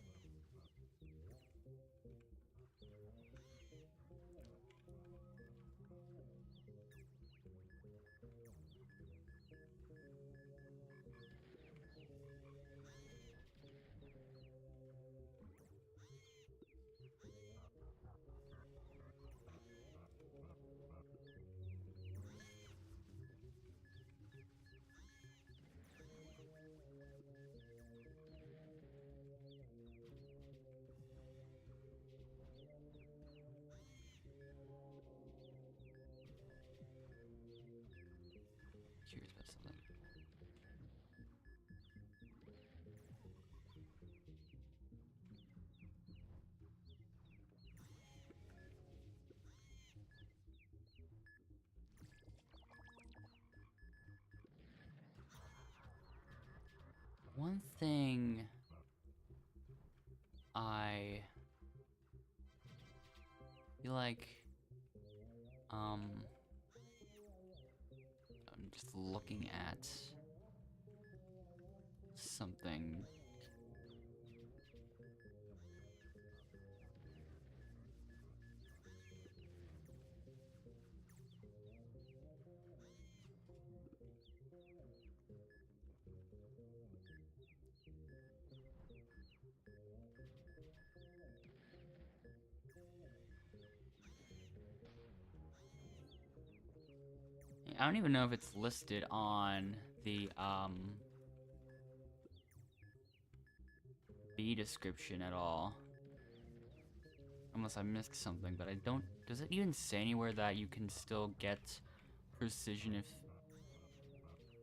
Curious about something. One thing I feel like, I'm just looking at something. I don't even know if it's listed on the B description at all. Unless I missed something, but I don't. Does it even say anywhere that you can still get precision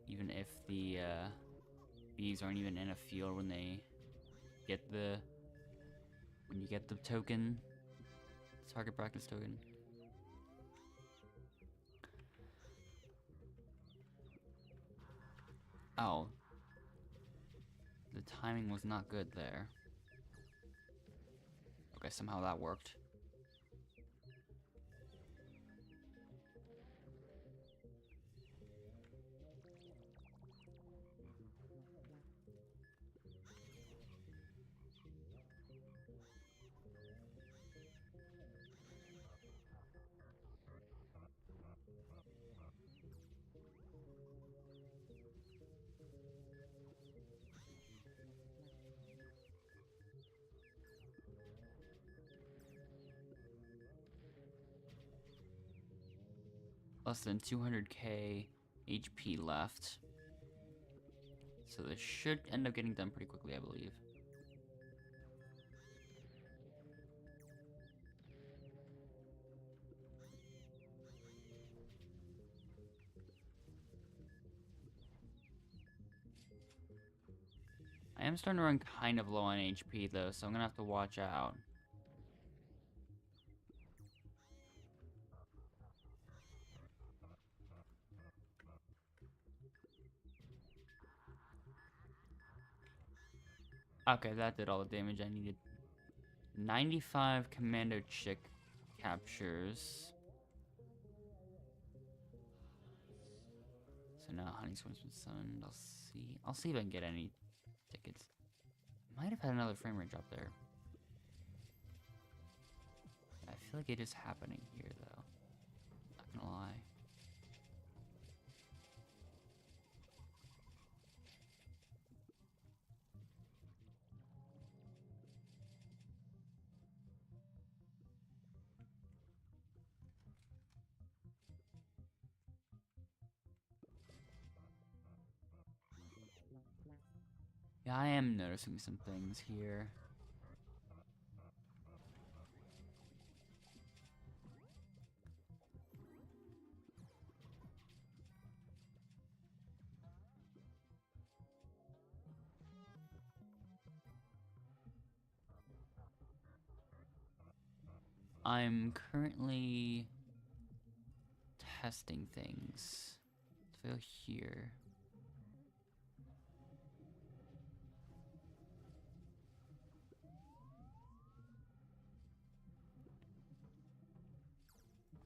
even if the bees aren't even in a field when you get the token, target practice token? Oh, the timing was not good there. Okay, somehow that worked. Less than 200k HP left. So this should end up getting done pretty quickly, I believe. I am starting to run kind of low on HP though, so I'm gonna have to watch out. Okay, that did all the damage I needed. 95 commando chick captures. So now Honey Swims with Sun. I'll see if I can get any tickets. Might have had another frame rate drop there. I feel like it is happening here though. Not gonna lie. I am noticing some things here. I'm currently testing things. Let's go here.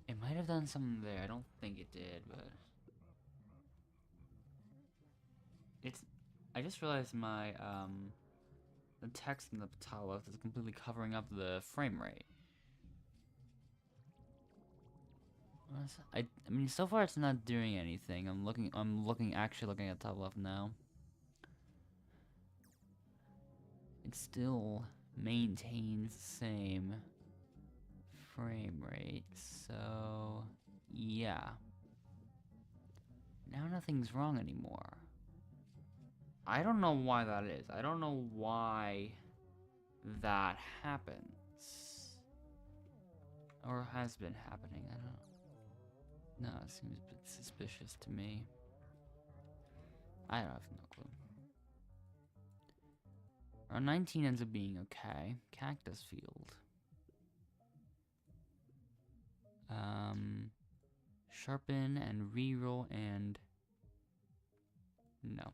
It might have done something there. I don't think it did, but it's. I just realized my the text in the top left is completely covering up the frame rate. I mean, so far it's not doing anything. Actually looking at top left now. It still maintains the same frame rate, so yeah. Now nothing's wrong anymore. I don't know why that is. I don't know why that happens. Or has been happening, I don't know. No, it seems a bit suspicious to me. I have no clue. Round 19 ends up being okay. Cactus field. Sharpen and reroll and... no.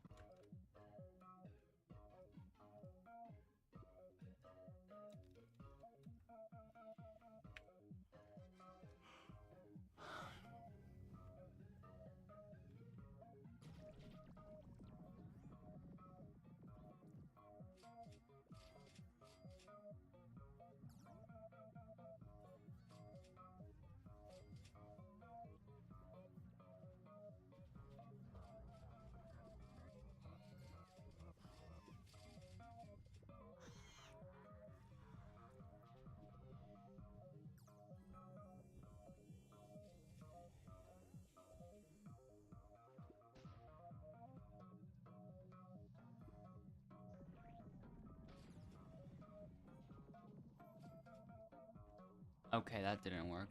Okay, that didn't work.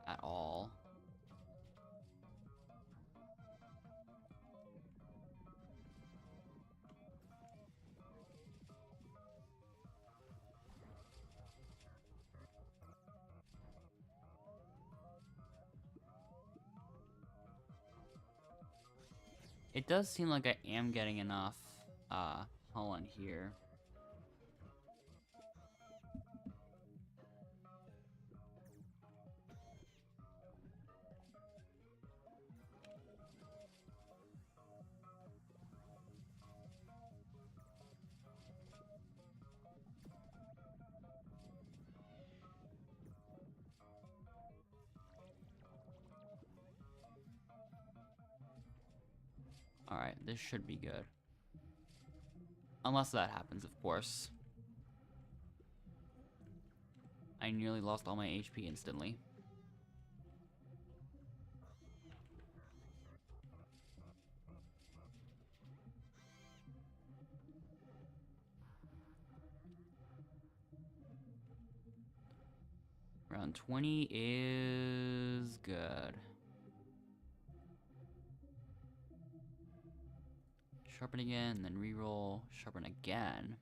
At all. It does seem like I am getting enough, pollen here. Alright, this should be good. Unless that happens, of course. I nearly lost all my HP instantly. Round 20 is good. Sharpen again, and then reroll. Sharpen again.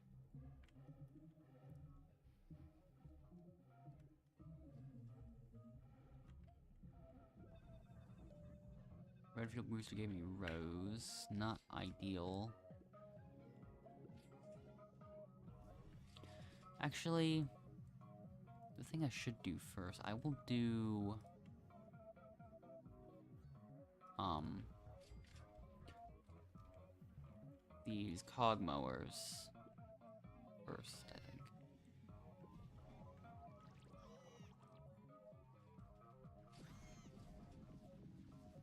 Redfield booster gave me Rose. Not ideal. Actually, the thing I should do first, I will do... these cog mowers first, I think.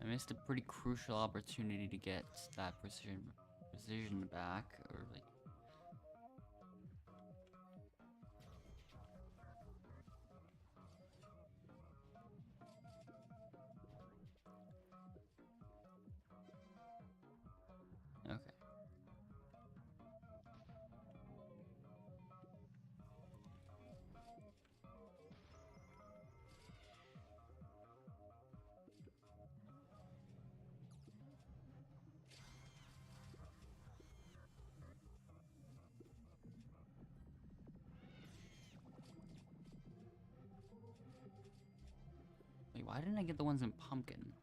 I missed a pretty crucial opportunity to get that precision back early. Okay. Why didn't I get the ones in pumpkin?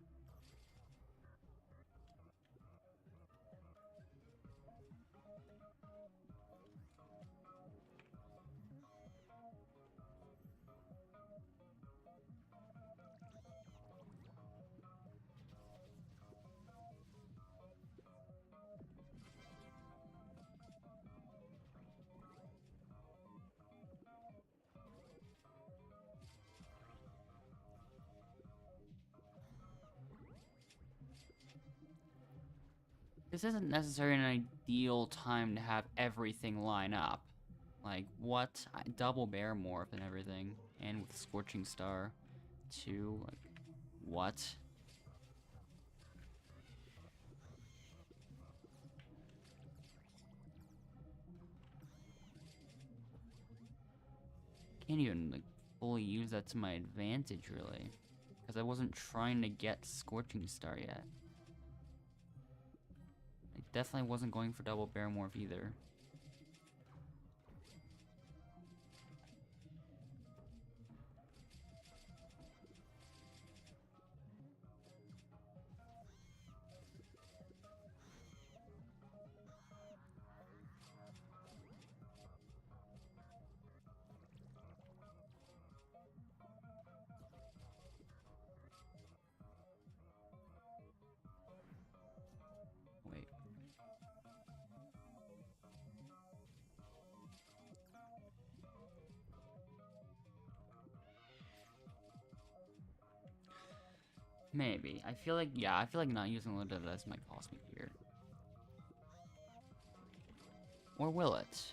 This isn't necessarily an ideal time to have everything line up. Like, what? Double bear morph and everything. And with Scorching Star, too. Like, what? Can't even, like, fully use that to my advantage, really. Because I wasn't trying to get Scorching Star yet. I definitely wasn't going for double bear morph either. Wait. Maybe. I feel like, yeah, I feel like not using limited as might cost me here. Or will it?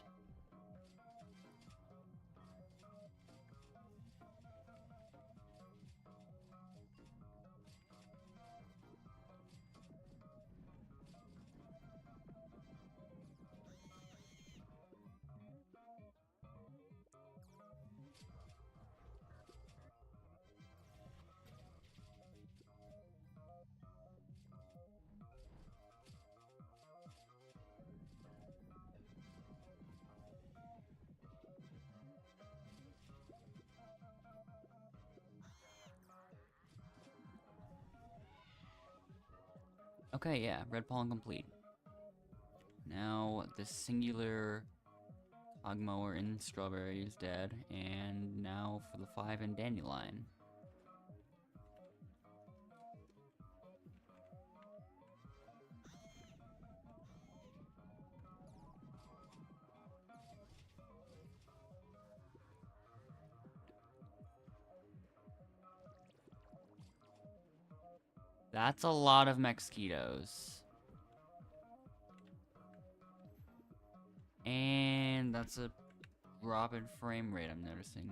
Okay, yeah, red pollen complete. Now the singular Ogmower in strawberry is dead, and now for the 5 in dandelion. That's a lot of mosquitoes. And that's a drop in frame rate I'm noticing.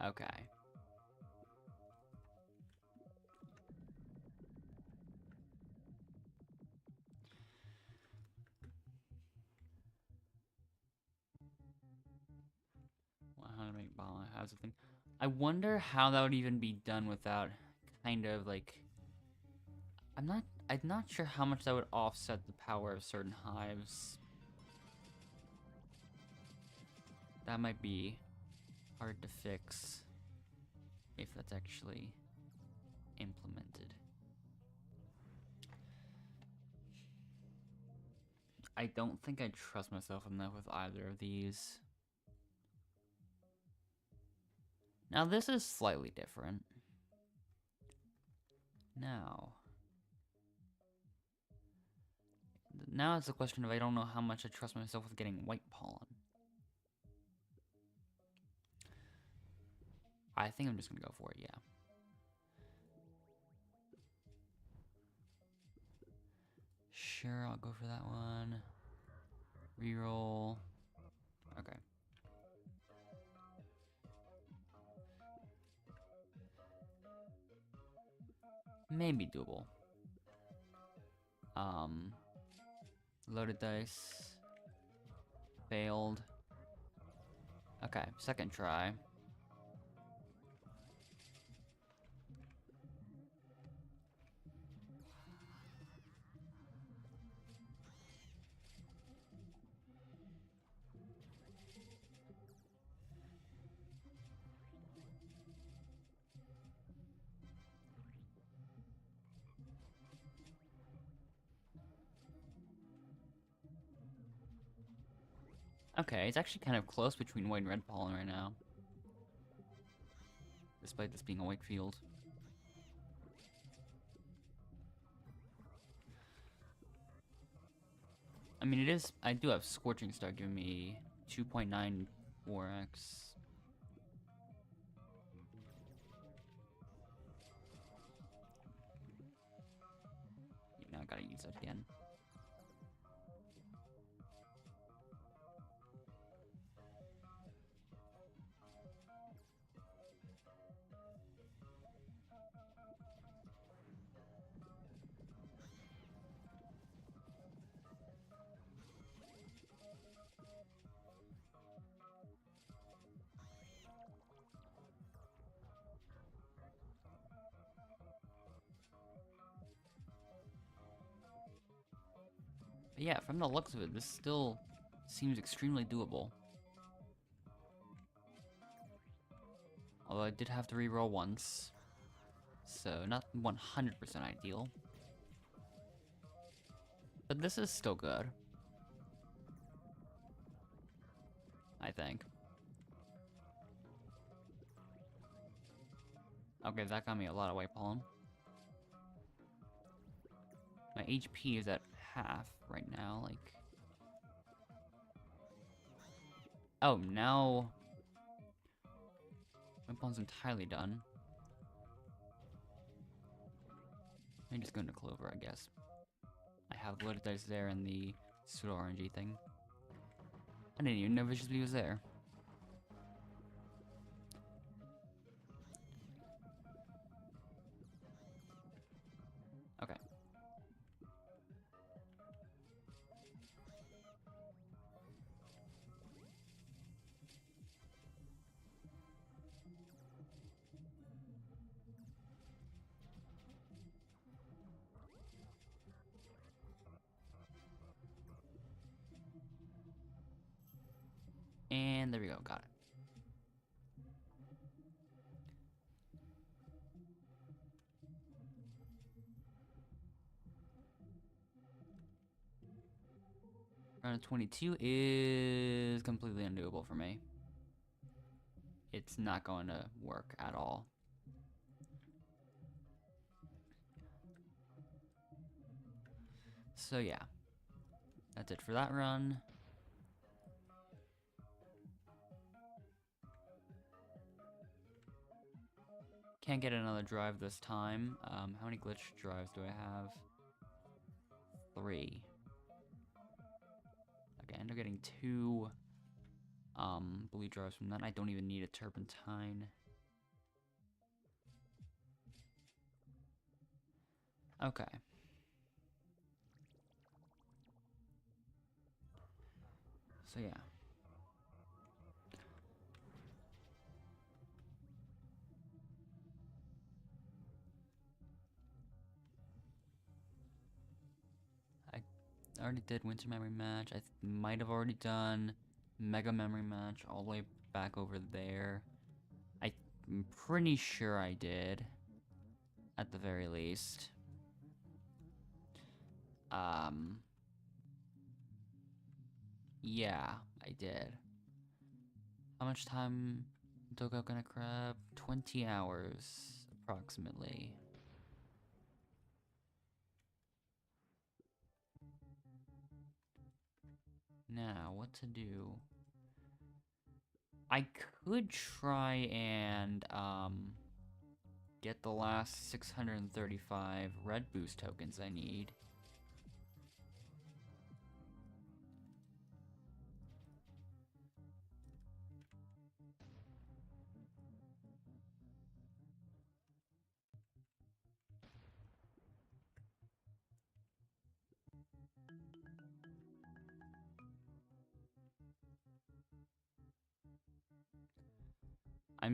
Okay. Well, how to make ball has a thing. I wonder how that would even be done without kind of like I'm not sure how much that would offset the power of certain hives. That might be hard to fix if that's actually implemented. I don't think I trust myself enough with either of these. Now this is slightly different. Now it's a question of I don't know how much I trust myself with getting white pollen. I think I'm just gonna go for it, yeah. Sure, I'll go for that one. Reroll. Okay. Maybe doable. Loaded dice. Failed. Okay, second try. Okay, it's actually kind of close between white and red pollen right now. Despite this being a white field. I mean, it is... I do have Scorching Star giving me 2.94x. Now I gotta use that again. But yeah, from the looks of it, this still seems extremely doable. Although I did have to reroll once. So not 100% ideal. But this is still good. I think. Okay, that got me a lot of white pollen. My HP is at half right now, like... Oh, now... my pollen's entirely done. I'm just going to Clover, I guess. I have the loaded dice there and the pseudo RNG thing. I didn't even know Vicious Bee was there. Okay. And there we go, got it. Round of 22 is completely undoable for me. It's not going to work at all. So yeah, that's it for that run. Can't get another drive this time. How many glitch drives do I have? 3. Okay, I end up getting 2 blue drives from that. I don't even need a turpentine. Okay. So yeah. I already did Winter Memory Match. I might have already done Mega Memory Match all the way back over there. I'm pretty sure I did. At the very least. Yeah, I did. How much time took out gonna crab? 20 hours, approximately. Now, what to do? I could try and, get the last 635 red boost tokens I need.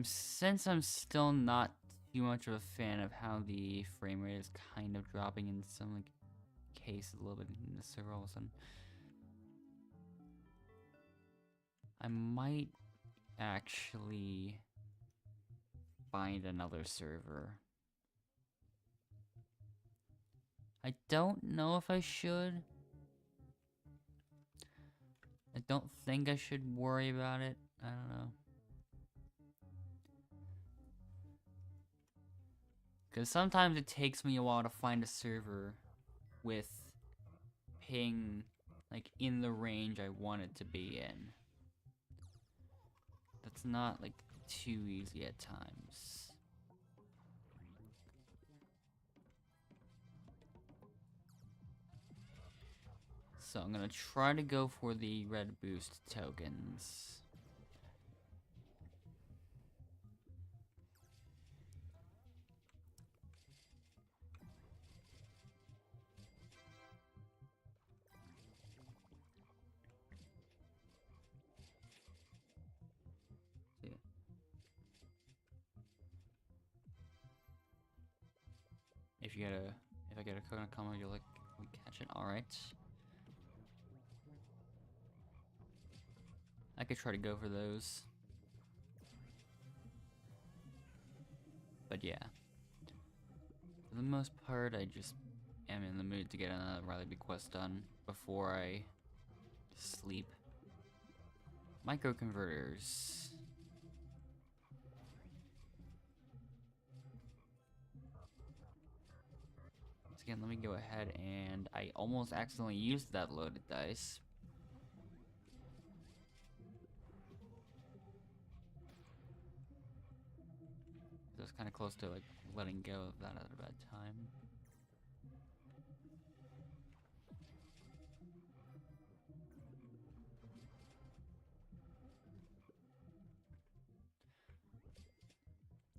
Since I'm still not too much of a fan of how the frame rate is kind of dropping in some like cases a little bit in the server all of a sudden, I might actually find another server. I don't know if I should. I don't think I should worry about it. I don't know. Because sometimes it takes me a while to find a server with ping, like, in the range I want it to be in. That's not, like, too easy at times. So I'm gonna try to go for the red boost tokens. See. If I get a coconut combo, you'll like catch it. All right. I could try to go for those. But yeah. For the most part, I just am in the mood to get another Riley B quest done before I sleep. Microconverters. Once again, let me go ahead and I almost accidentally used that loaded dice. I was kind of close to like letting go of that at a bad time.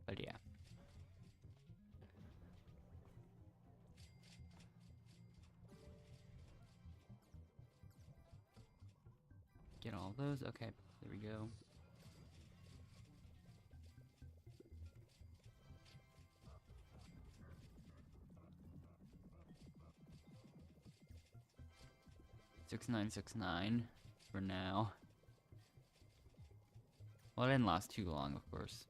But yeah. Get all those. Okay, there we go. $6969 for now. Well, it didn't last too long, of course.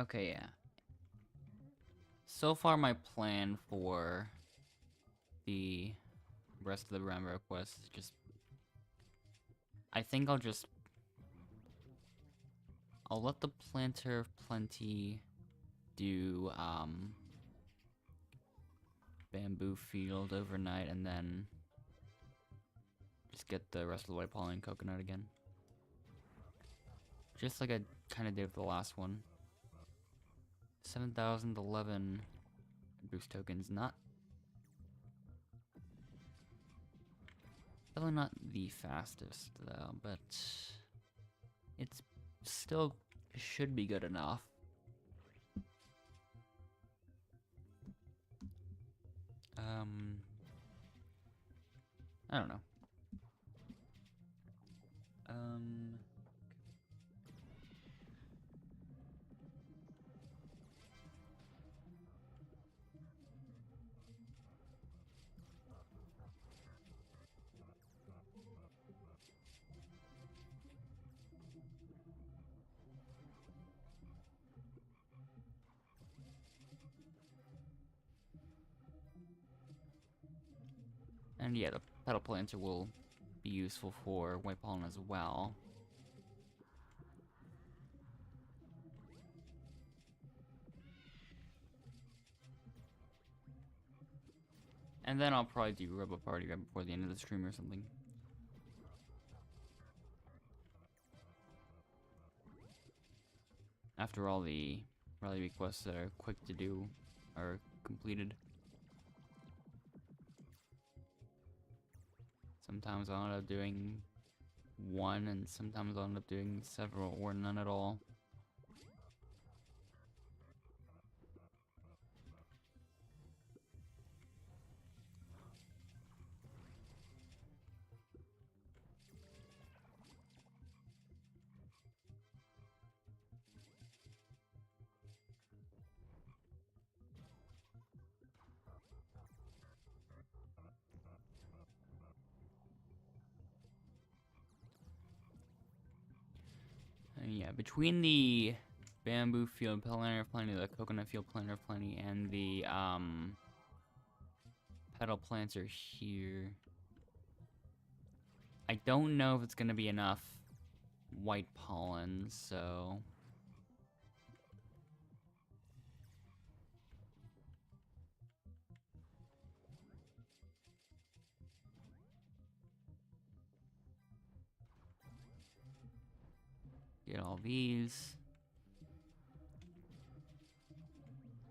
Okay, yeah. So far, my plan for the rest of the Rambo quest is just... I think I'll let the Planter of Plenty do, Bamboo Field overnight, and then just get the rest of the White Pollen and Coconut again. Just like I kind of did with the last one. 7,011 boost tokens, definitely not the fastest though, but it's still should be good enough. I don't know. And yeah, the petal planter will be useful for white pollen as well. And then I'll probably do Robo Party right before the end of the stream or something. After all the rally requests that are quick to do are completed. Sometimes I'll end up doing one, and sometimes I'll end up doing several, or none at all. And yeah, between the bamboo field planter of plenty, the coconut field planter of plenty, and the petal planter here, I don't know if it's gonna be enough white pollen, so get all these.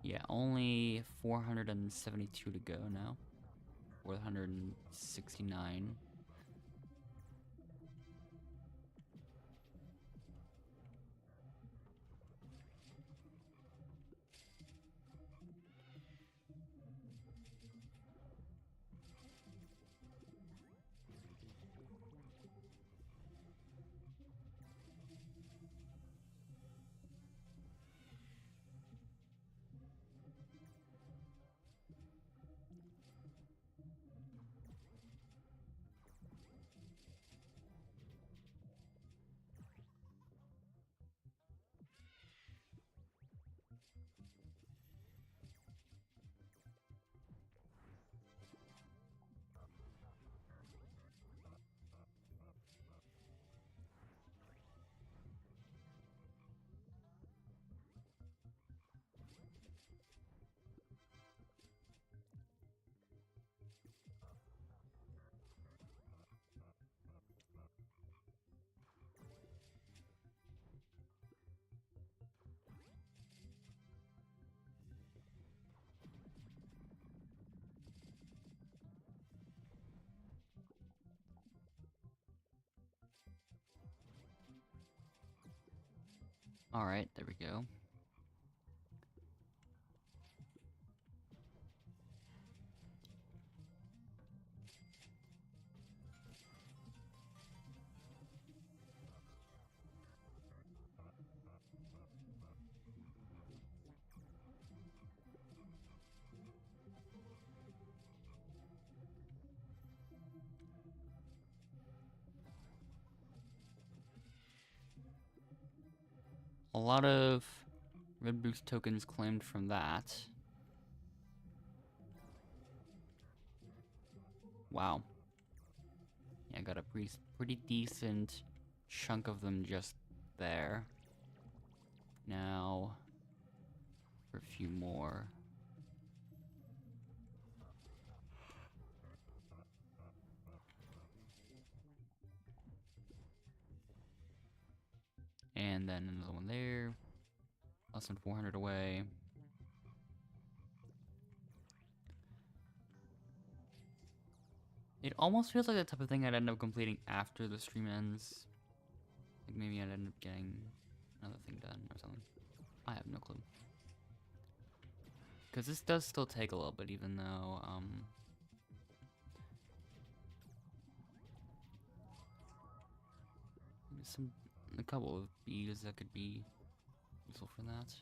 Yeah, only 472 to go now. 469. Alright, there we go. A lot of red boost tokens claimed from that. Wow. Yeah, I got a pretty decent chunk of them just there. Now, for a few more. And then another one there. Less than 400 away. It almost feels like the type of thing I'd end up completing after the stream ends. Like maybe I'd end up getting another thing done or something. I have no clue. Because this does still take a little bit, even though, a couple of bees that could be useful for that.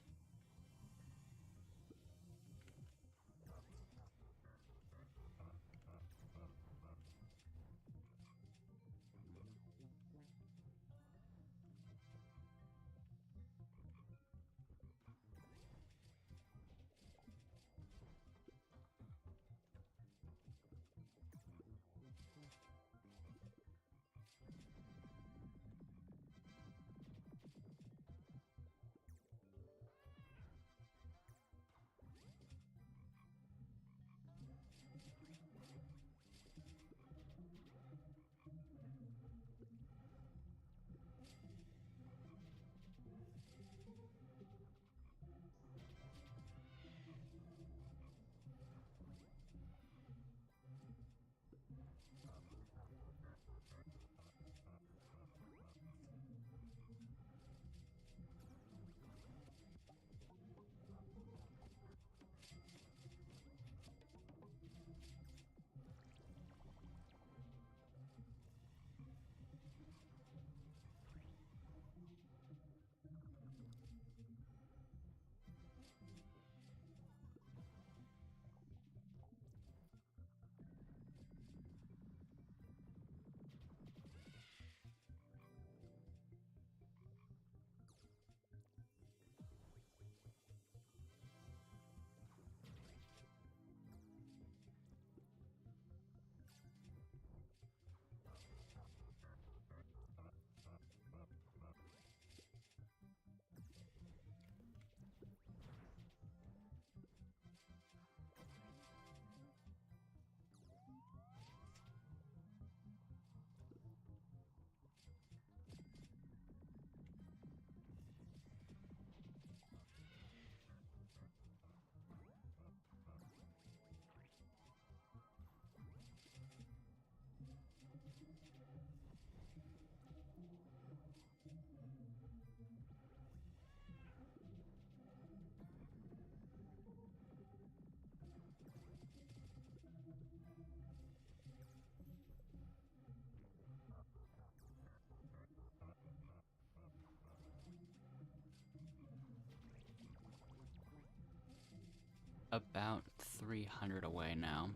about 300 away now.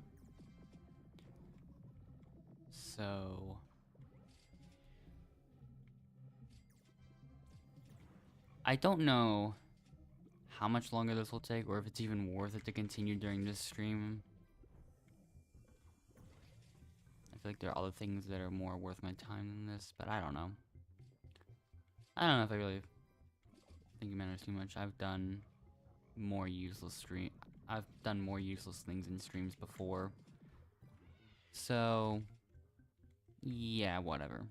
So I don't know how much longer this will take, or if it's even worth it to continue during this stream. I feel like there are other things that are more worth my time than this, but I don't know. I don't know if I really think it matters too much. I've done more useless things in streams before. So yeah, whatever.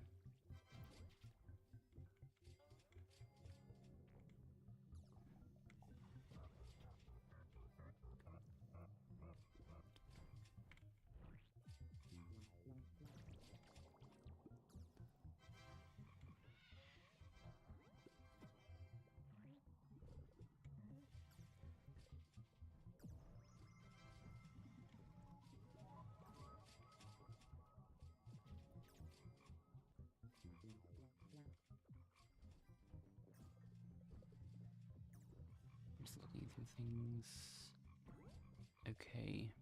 Just looking through things. Okay.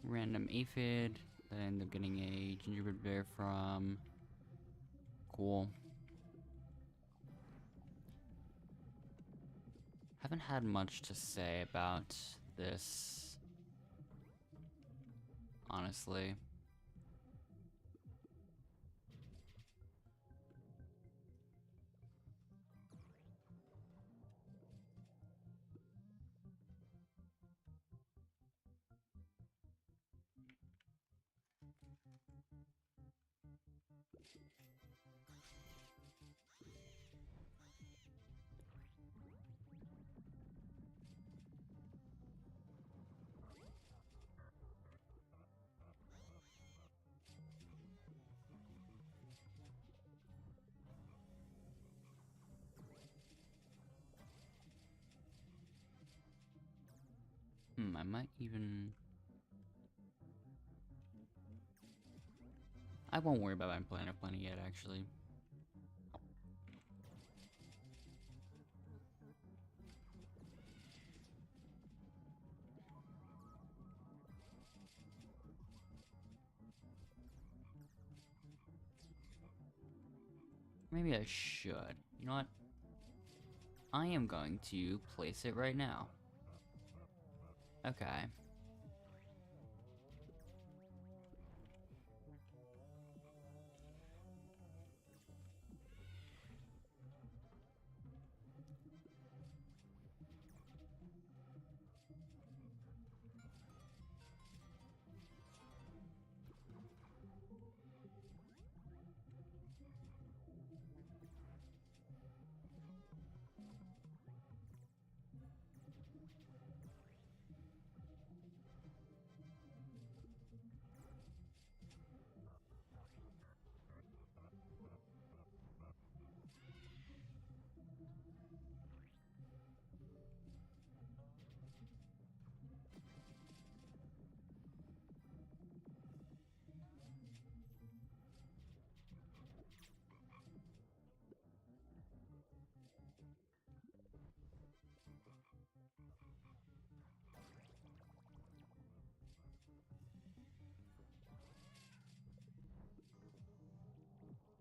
Random aphid that I end up getting a gingerbread bear from. Cool. Haven't had much to say about this, honestly. I might even... I won't worry about my Planet Plenty yet, actually. Maybe I should. You know what? I am going to place it right now. Okay.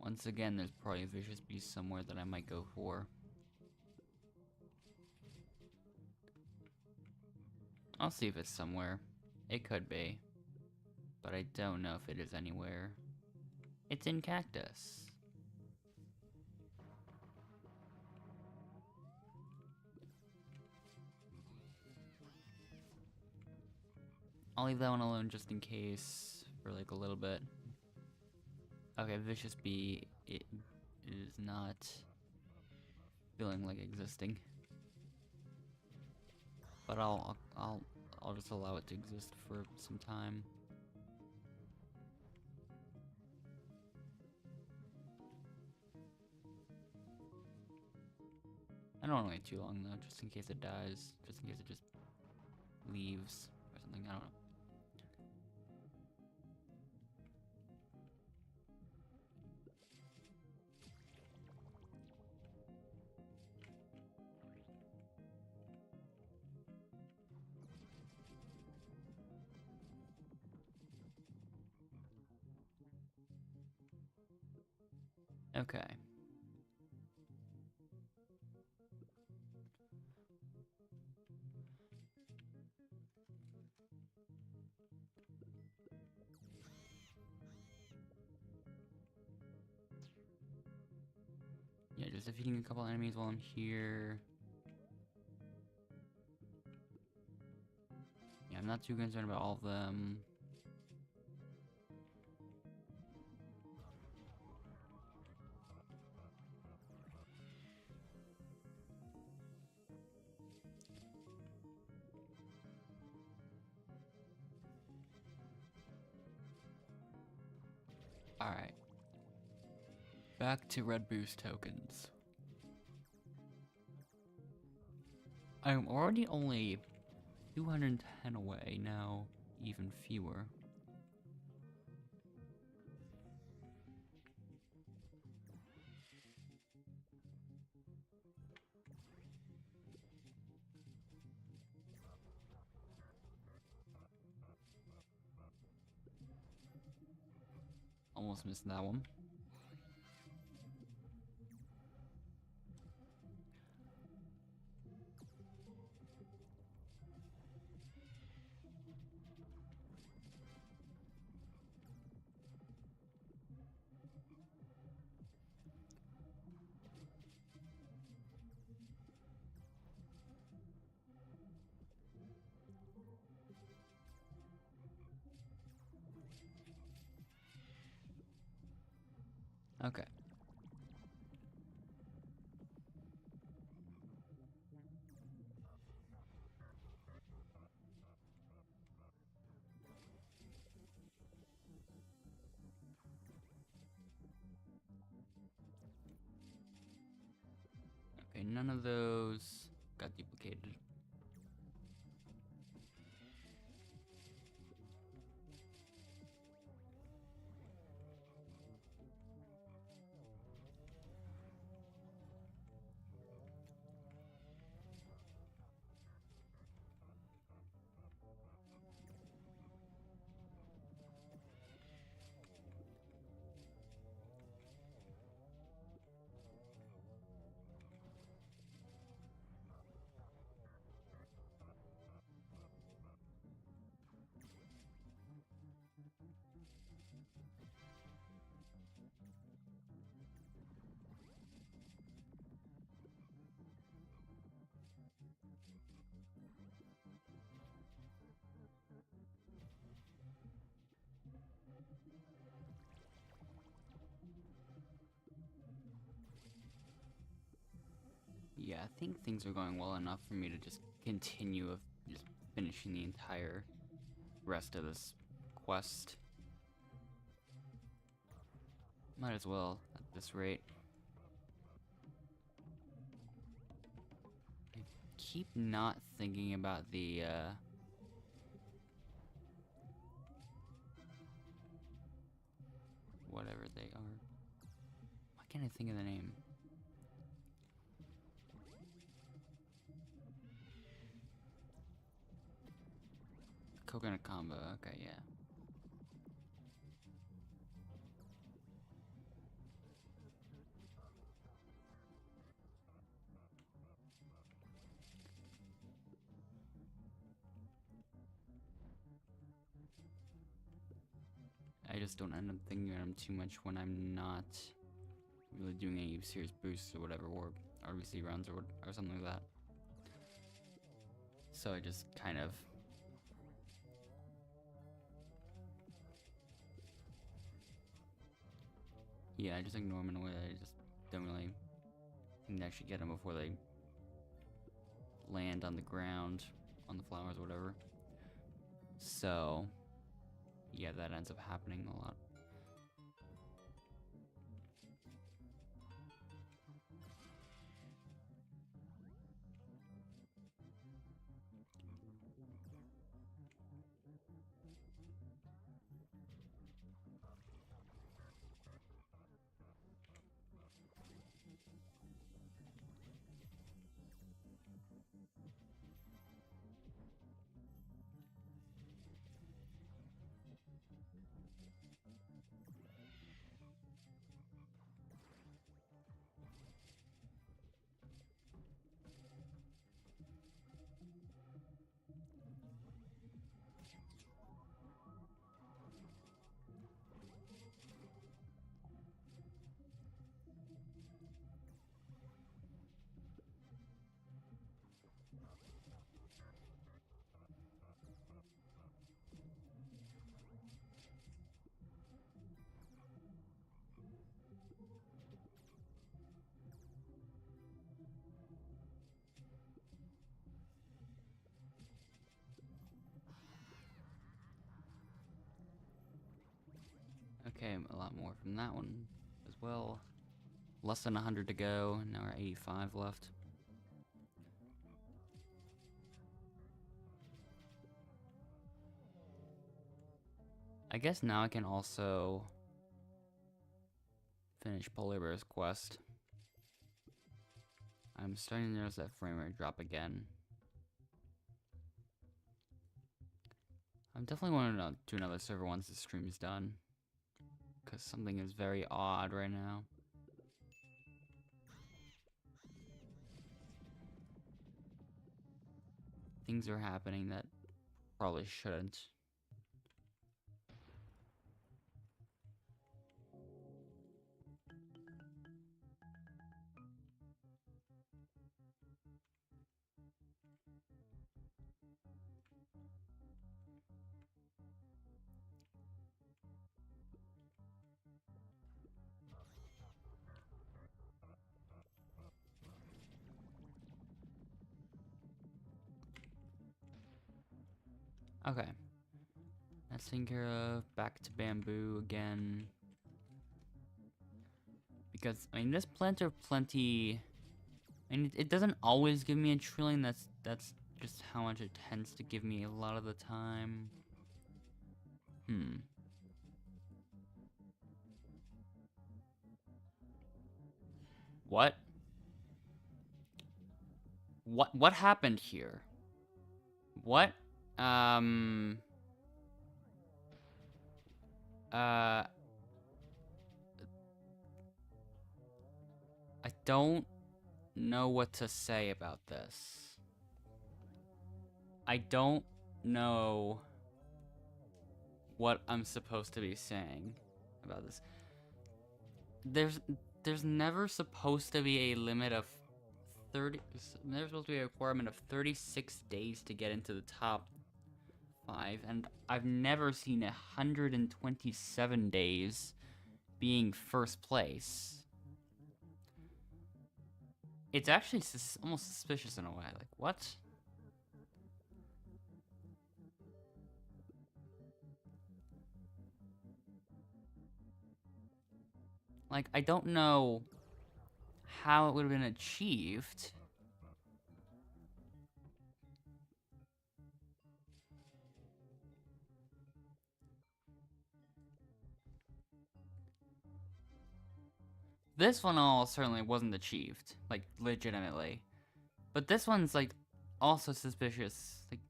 Once again, there's probably a vicious beast somewhere that I might go for. I'll see if it's somewhere. It could be. but I don't know if it is anywhere. It's in Cactus. I'll leave that one alone just in case for like a little bit. Okay, Vicious Bee, it is not feeling like existing. But I'll just allow it to exist for some time. I don't want to wait too long though, just in case it dies, just in case it just leaves or something, I don't know. Okay. Yeah, just defeating a couple enemies while I'm here. Yeah, I'm not too concerned about all of them. Alright. Back to red boost tokens. I'm already only 210 away, now even fewer. Almost missed that one. Okay. Okay, none of those got duplicated. Yeah, I think things are going well enough for me to just continue of just finishing the entire rest of this quest. Might as well at this rate. I keep not thinking about the whatever they are. Why can't I think of the name? Coconut combo, okay, yeah. just don't end up thinking about them too much when I'm not really doing any serious boosts or whatever, or RBC runs or something like that. So I just kind of... yeah, I just ignore them in a way that I just don't really actually get them before they land on the ground, on the flowers or whatever. So, yeah, that ends up happening a lot. Okay, a lot more from that one as well. Less than 100 to go, and now we're at 85 left. I guess now I can also finish Polar Bear's quest. I'm starting to notice that frame rate drop again. I'm definitely want to do another server once the stream is done, because something is very odd right now. Things are happening that probably shouldn't. Okay. That's taken care of. Back to bamboo again. Because, I mean, this plants are plenty... I mean, it doesn't always give me a trillion. That's just how much it tends to give me a lot of the time. What? What happened here? What? I don't know what to say about this. I don't know what I'm supposed to be saying about this. There's never supposed to be a limit of 30. There's supposed to be a requirement of 36 days to get into the top 5, and I've never seen 127 days being first place. It's actually almost suspicious in a way. Like, what? Like, I don't know how it would have been achieved. This one all certainly wasn't achieved, like, legitimately. But this one's, like, also suspicious. Like,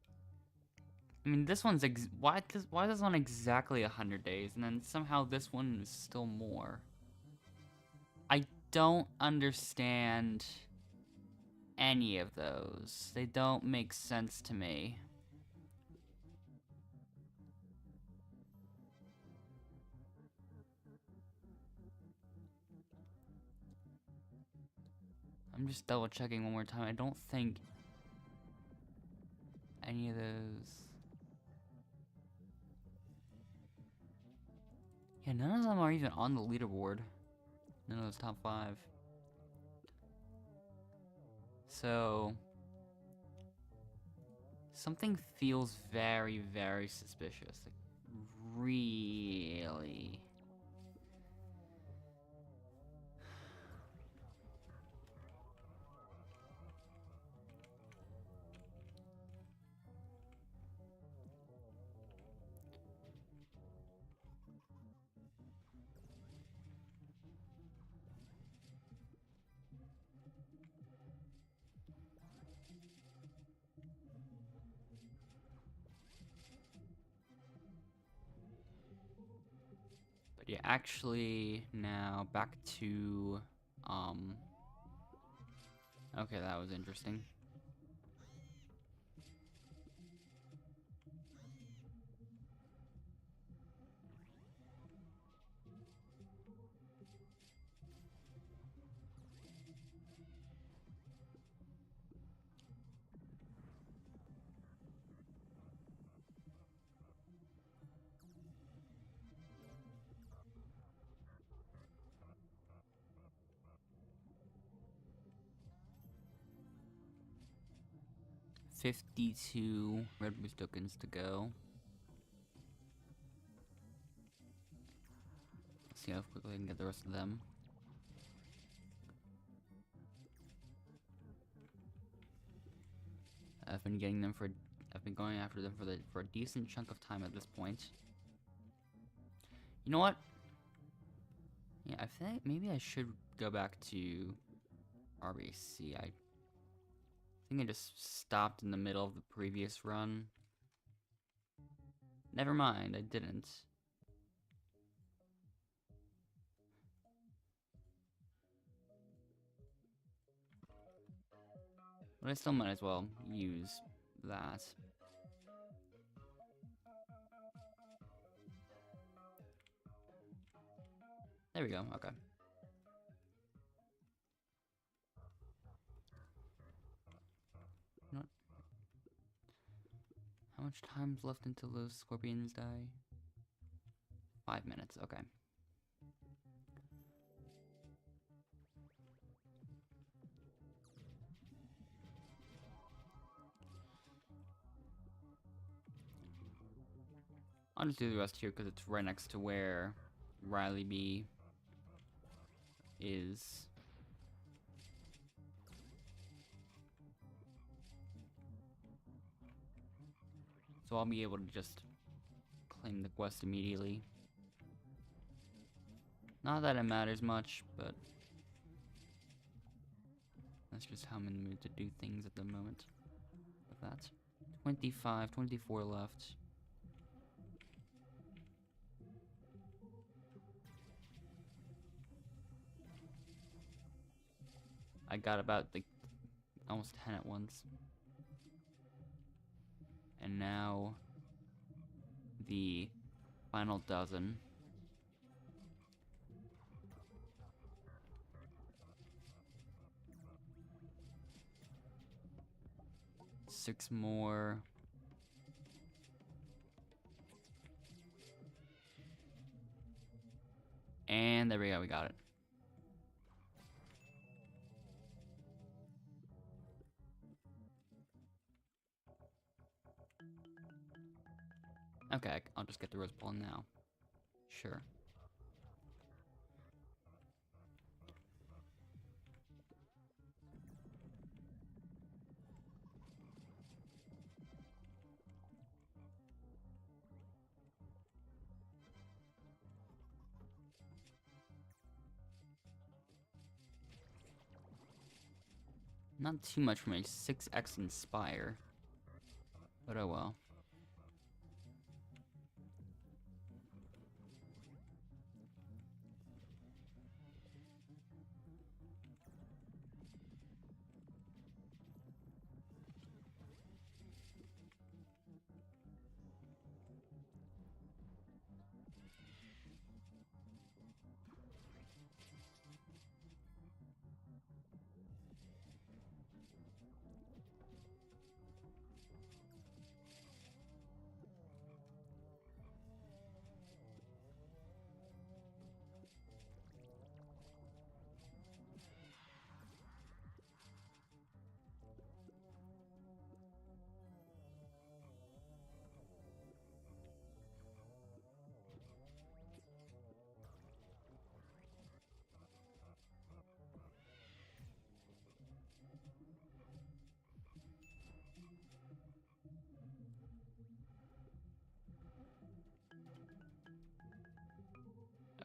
I mean, this one's why is this one exactly 100 days, and then somehow this one is still more? I don't understand any of those. They don't make sense to me. I'm just double checking one more time. I don't think any of those... Yeah, none of them are even on the leaderboard. None of those top 5. So... something feels very, very suspicious. Like, really... But yeah, actually, now back to, okay, that was interesting. $52 red boost tokens to go. Let's see how quickly I can get the rest of them. I've been getting them for, I've been going after them for a decent chunk of time at this point. You know what? Yeah, I think maybe I should go back to RBC. I think I just stopped in the middle of the previous run. Never mind, I didn't. But I still might as well use that. There we go, okay. You know what? How much time's left until those scorpions die? 5 minutes, okay. I'll just do the rest here because it's right next to where Riley B is. So I'll be able to just claim the quest immediately. Not that it matters much, but that's just how I'm in the mood to do things at the moment. With that. 24 left. I got about like almost 10 at once. And now the final dozen. Six more. And there we go, we got it. Okay, I'll just get the rose ball now. Sure. Not too much from a 6x Inspire. But oh well.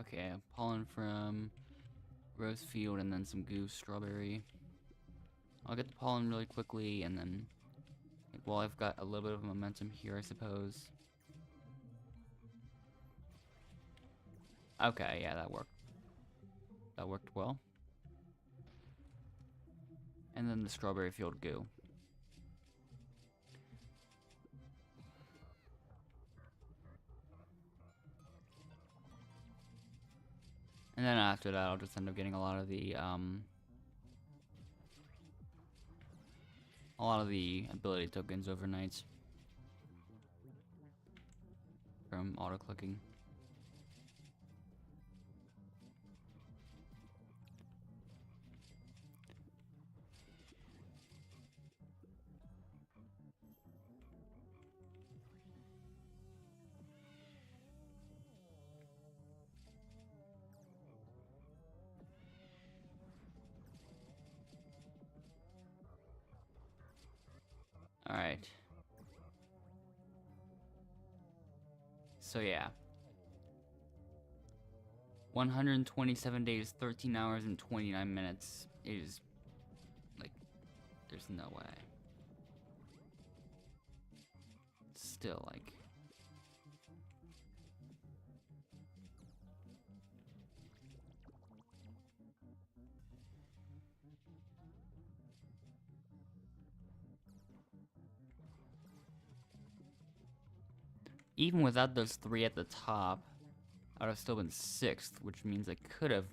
Okay, pollen from rose field and then some goose strawberry. I'll get the pollen really quickly and then, well, I've got a little bit of momentum here, I suppose. Okay, yeah, that worked. That worked well. And then the strawberry field goo. And then after that, I'll just end up getting a lot of the ability tokens overnight from auto-clicking. Alright. So yeah. 127 days, 13 hours, and 29 minutes is, like, there's no way. Still, like... Even without those 3 at the top, I would have still been 6th, which means I could have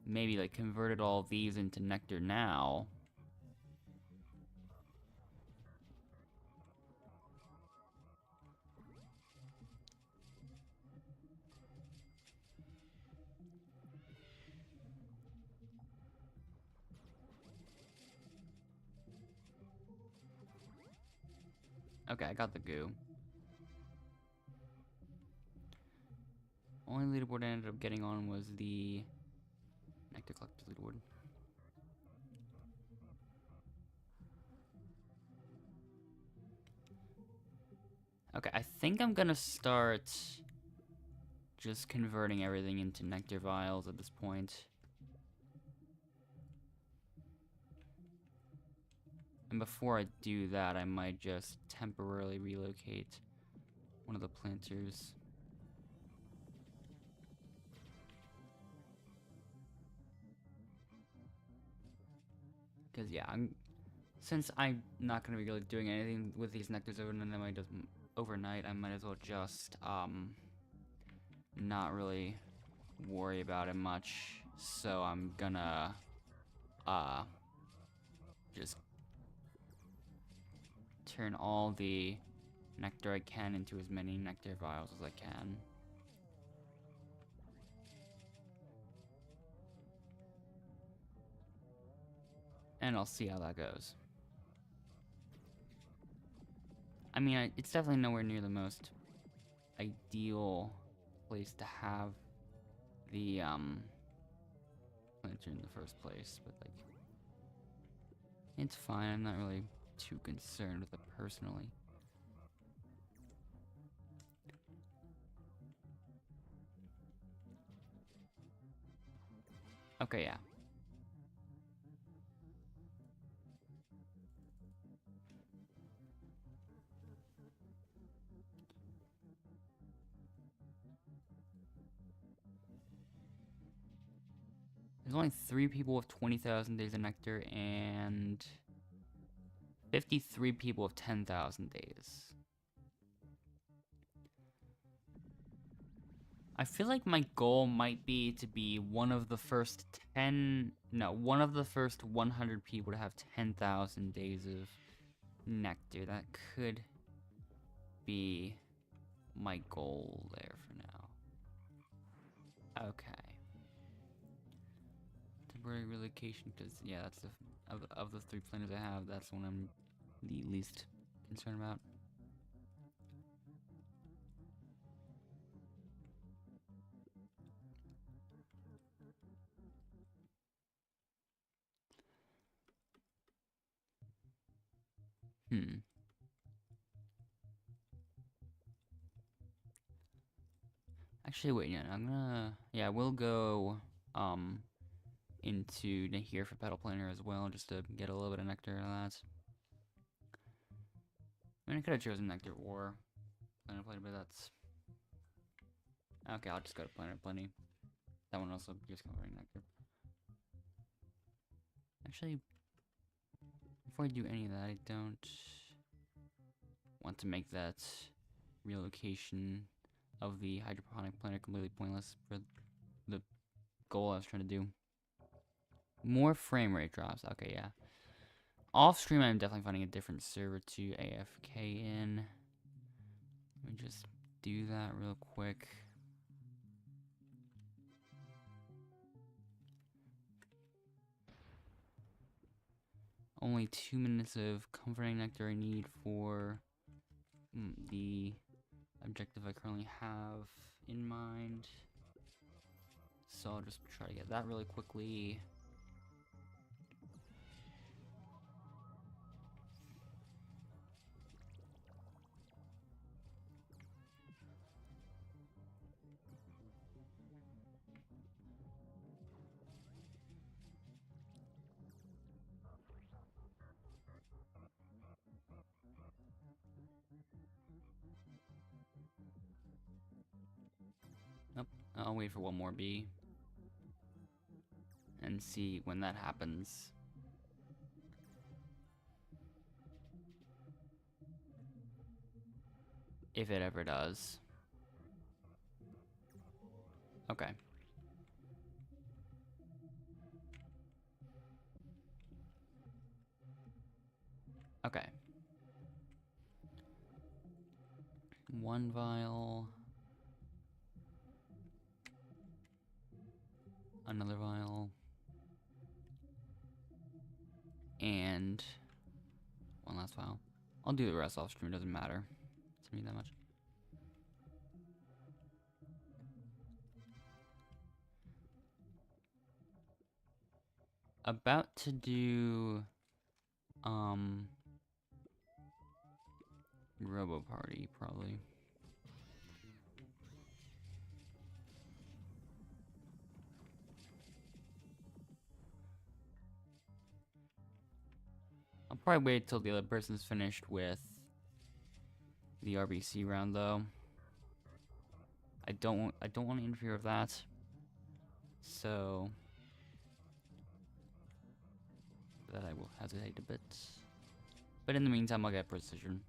maybe, like, converted all of these into nectar now. Okay, I got the goo. Only leaderboard I ended up getting on was the nectar collector leaderboard. Okay, I think I'm gonna start just converting everything into nectar vials at this point. And before I do that, I might just temporarily relocate one of the planters. Because, yeah, since I'm not going to be really doing anything with these nectars overnight, I might as well just, not really worry about it much. So I'm gonna, just turn all the nectar I can into as many nectar vials as I can. And I'll see how that goes. I mean, it's definitely nowhere near the most ideal place to have the, planter in the first place, but, like, it's fine. I'm not really too concerned with it personally. Okay, yeah. There's only 3 people with 20,000 days of nectar and 53 people with 10,000 days. I feel like my goal might be to be one of the first 100 people to have 10,000 days of nectar. That could be my goal there for now. Okay. Temporary relocation, because, yeah, that's of the 3 planners I have, that's the one I'm the least concerned about. Actually, wait, yeah, yeah, we'll go, into here for Petal Planner as well, just to get a little bit of nectar out of that. I mean, I could have chosen nectar or Planet Plenty, but that's... Okay, I'll just go to Planet Plenty. That one also gives covering nectar. Actually, before I do any of that, I don't want to make that relocation of the hydroponic planter completely pointless for the goal I was trying to do. More frame rate drops. Okay, yeah. Off stream, I'm definitely finding a different server to AFK in. Let me just do that real quick. Only 2 minutes of comforting nectar I need for the objective I currently have in mind. So I'll just try to get that really quickly. Nope, I'll wait for one more bee and see when that happens. If it ever does. Okay. Okay. One vial. Another vial. And one last vial. I'll do the rest off stream, doesn't matter to me that much. About to do Robo Party probably. I'll probably wait till the other person's finished with the RBC round though. I don't want to interfere with that. So that I will hesitate a bit. But in the meantime, I'll get precision.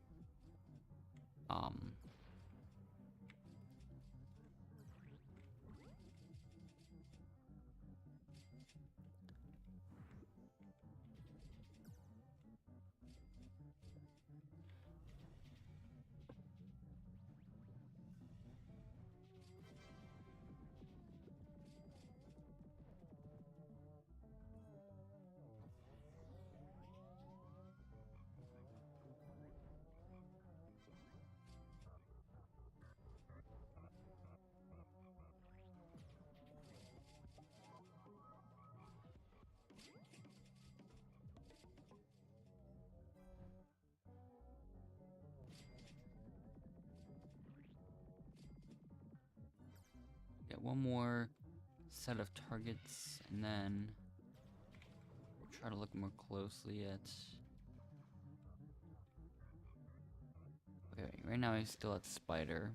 Get one more set of targets, and then we'll try to look more closely at... Okay, right now he's still at Spider.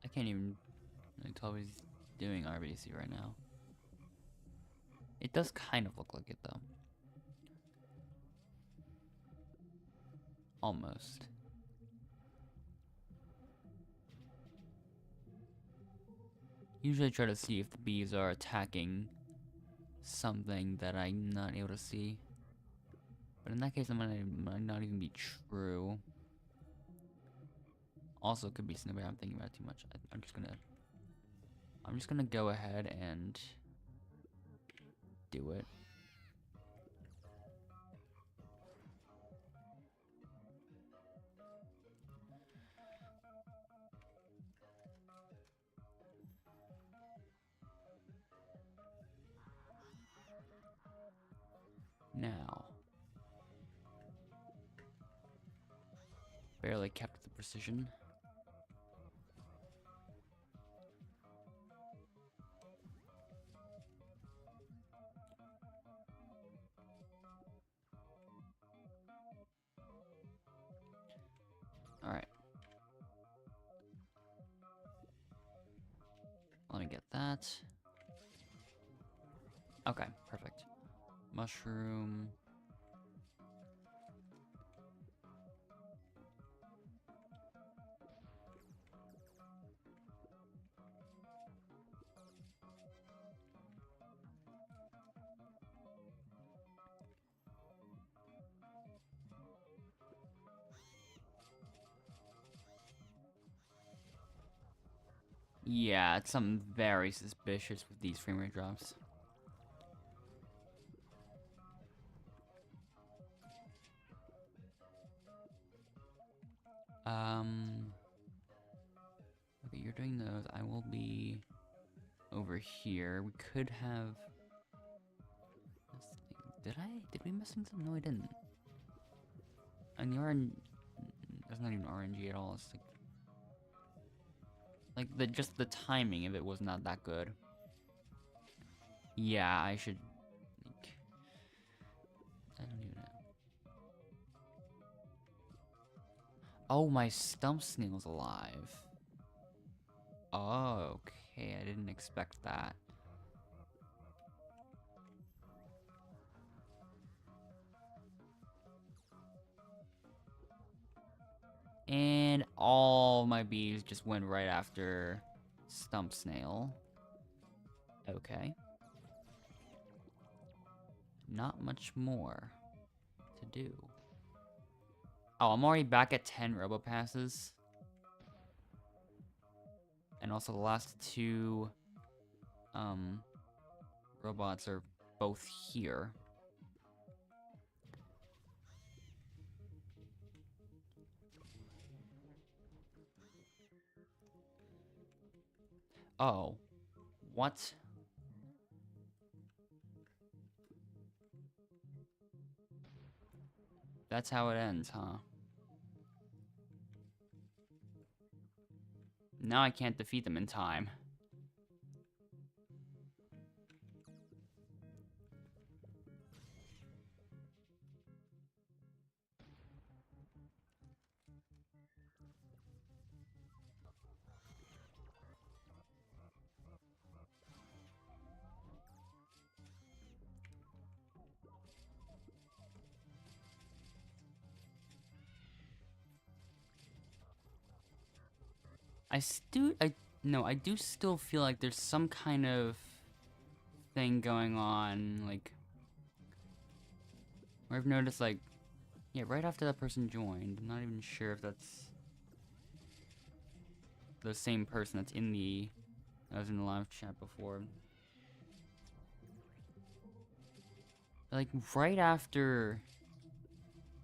I can't even really tell what he's doing RBC right now. It does kind of look like it though. Almost. Usually I try to see if the bees are attacking something that I'm not able to see. But in that case, it might not even be true. Also, it could be something I'm thinking about too much. I'm just gonna go ahead and do it. Now. Barely kept the precision. Alright. Let me get that. Okay, perfect. Mushroom. Yeah, it's something very suspicious with these frame rate drops. Okay, you're doing those. I will be over here. We could have... Did we miss something? No, I didn't. And the RNG... That's not even RNG at all. It's like just the timing of it was not that good. Yeah, I should... I don't even know. Oh, my stump snail's alive. Oh, okay. I didn't expect that. And all my bees just went right after stump snail. Okay. Not much more to do. Oh, I'm already back at 10 RoboPasses. And also the last two robots are both here. Oh. What? That's how it ends, huh? Now I can't defeat them in time. I do still feel like there's some kind of thing going on, like, where I've noticed, like, yeah, right after that person joined, I'm not even sure if that's the same person that was in the live chat before. Like, right after,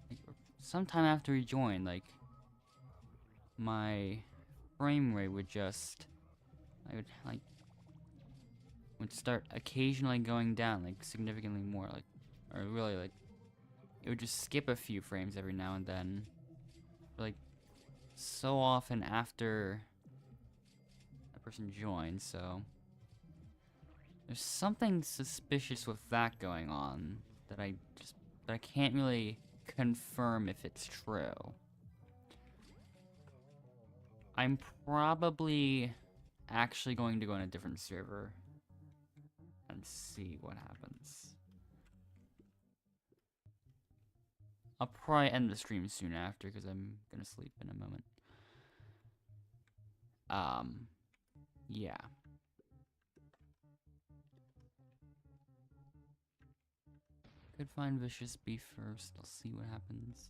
like, sometime after he joined, like, my frame rate would would start occasionally going down, like, significantly more, like, or really, like, it would just skip a few frames every now and then. Like, so often after a person joins, so there's something suspicious with that going on that I can't really confirm if it's true. I'm probably actually going to go on a different server and see what happens. I'll probably end the stream soon after because I'm gonna sleep in a moment. Yeah. Could find Vicious Beef first. I'll see what happens.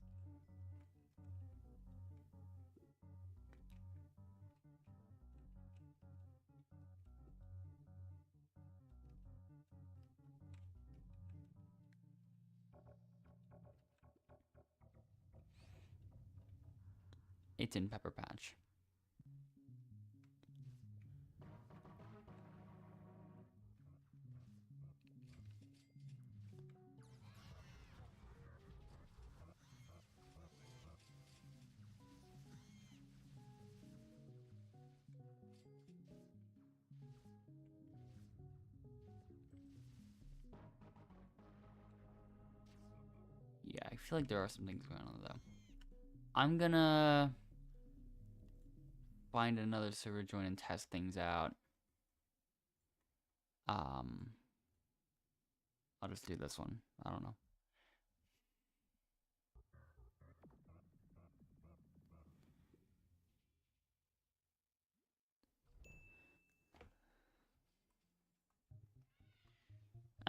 It's in Pepper Patch. Yeah, I feel like there are some things going on though. I'm gonna find another server join and test things out. I'll just do this one. I don't know.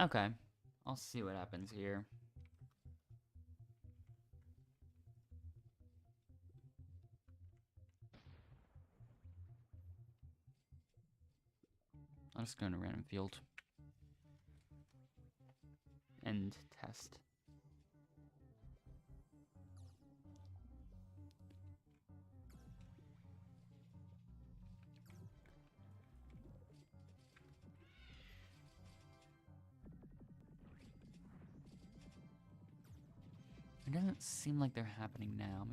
Okay, I'll see what happens here. I'll just go in a random field and test. It doesn't seem like they're happening now.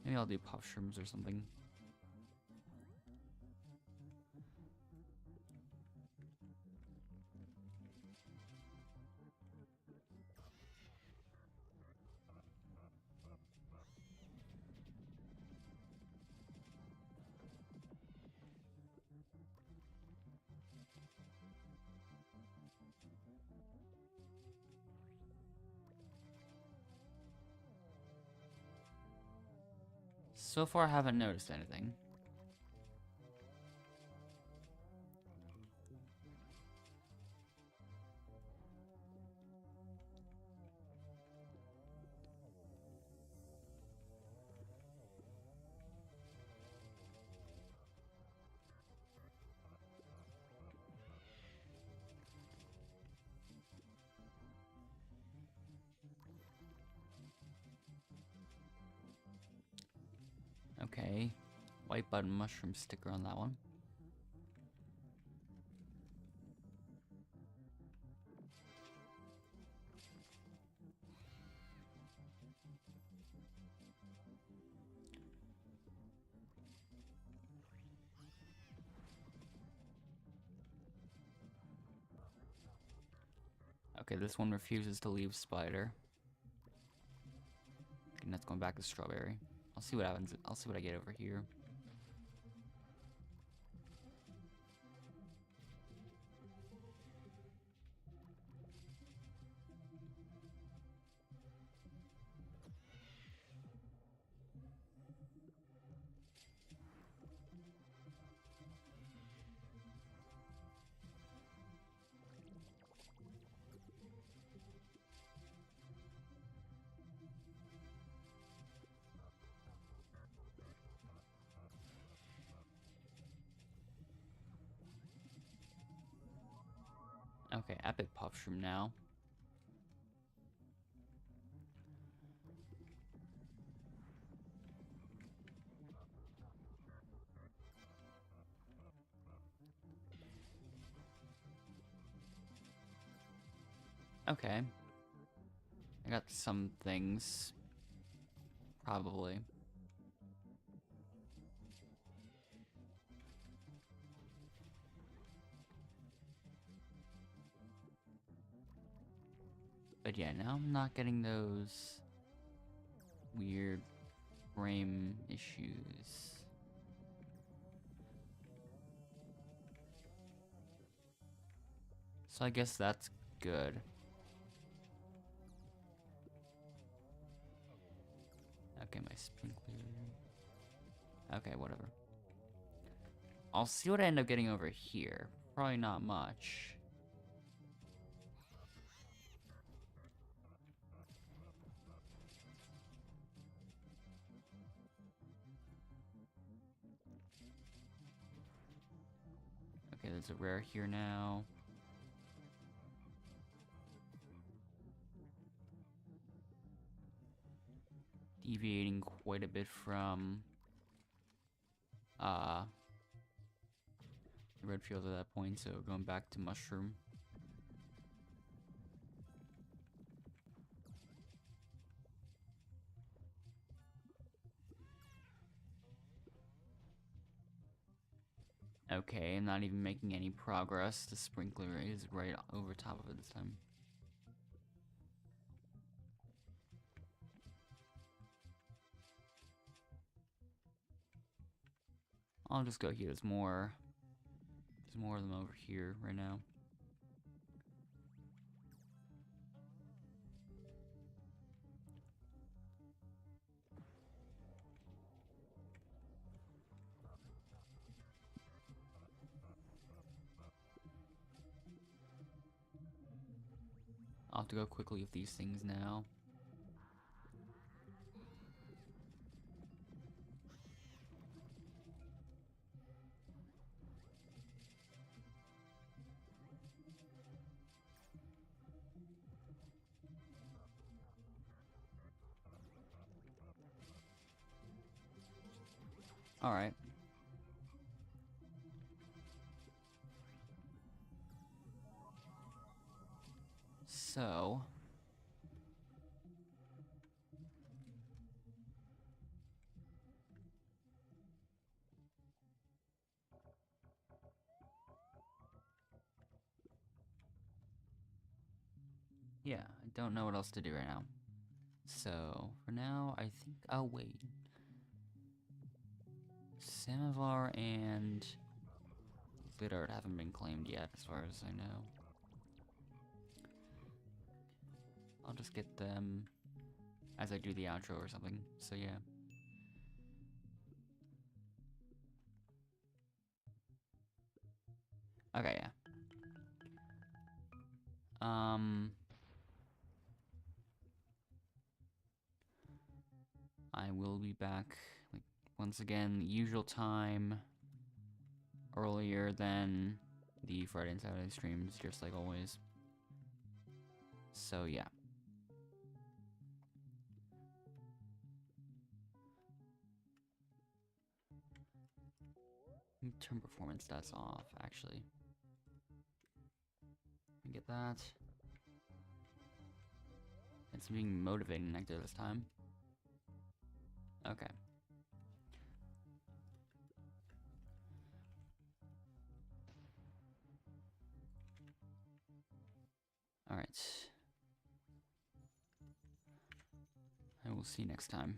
Maybe I'll do pop shrooms or something. So far, I haven't noticed anything. Okay, white button mushroom sticker on that one. Okay, this one refuses to leave spider. And that's going back to strawberry. I'll see what happens. I'll see what I get over here. Okay, epic pop shroom now. Okay. I got some things. Probably. But yeah, now I'm not getting those weird frame issues. So I guess that's good. Okay, my sprinkler. Okay, whatever. I'll see what I end up getting over here. Probably not much. Okay, there's a rare here now. Deviating quite a bit from the red field at that point, so going back to mushroom. Okay, I'm not even making any progress. The sprinkler is right over top of it this time. I'll just go here. There's more of them over here right now. I'll have to go quickly with these things now. Alright. So... yeah, I don't know what else to do right now. So, for now, I think I'll wait. Samovar and Lidart haven't been claimed yet, as far as I know. I'll just get them as I do the outro or something, so yeah. Okay, yeah. I will be back, like, once again, usual time, earlier than the Friday and Saturday streams, just like always. So, yeah. Let me turn performance stats off, actually. Let me get that. It's being motivating nectar this time. Okay. Alright. I will see you next time.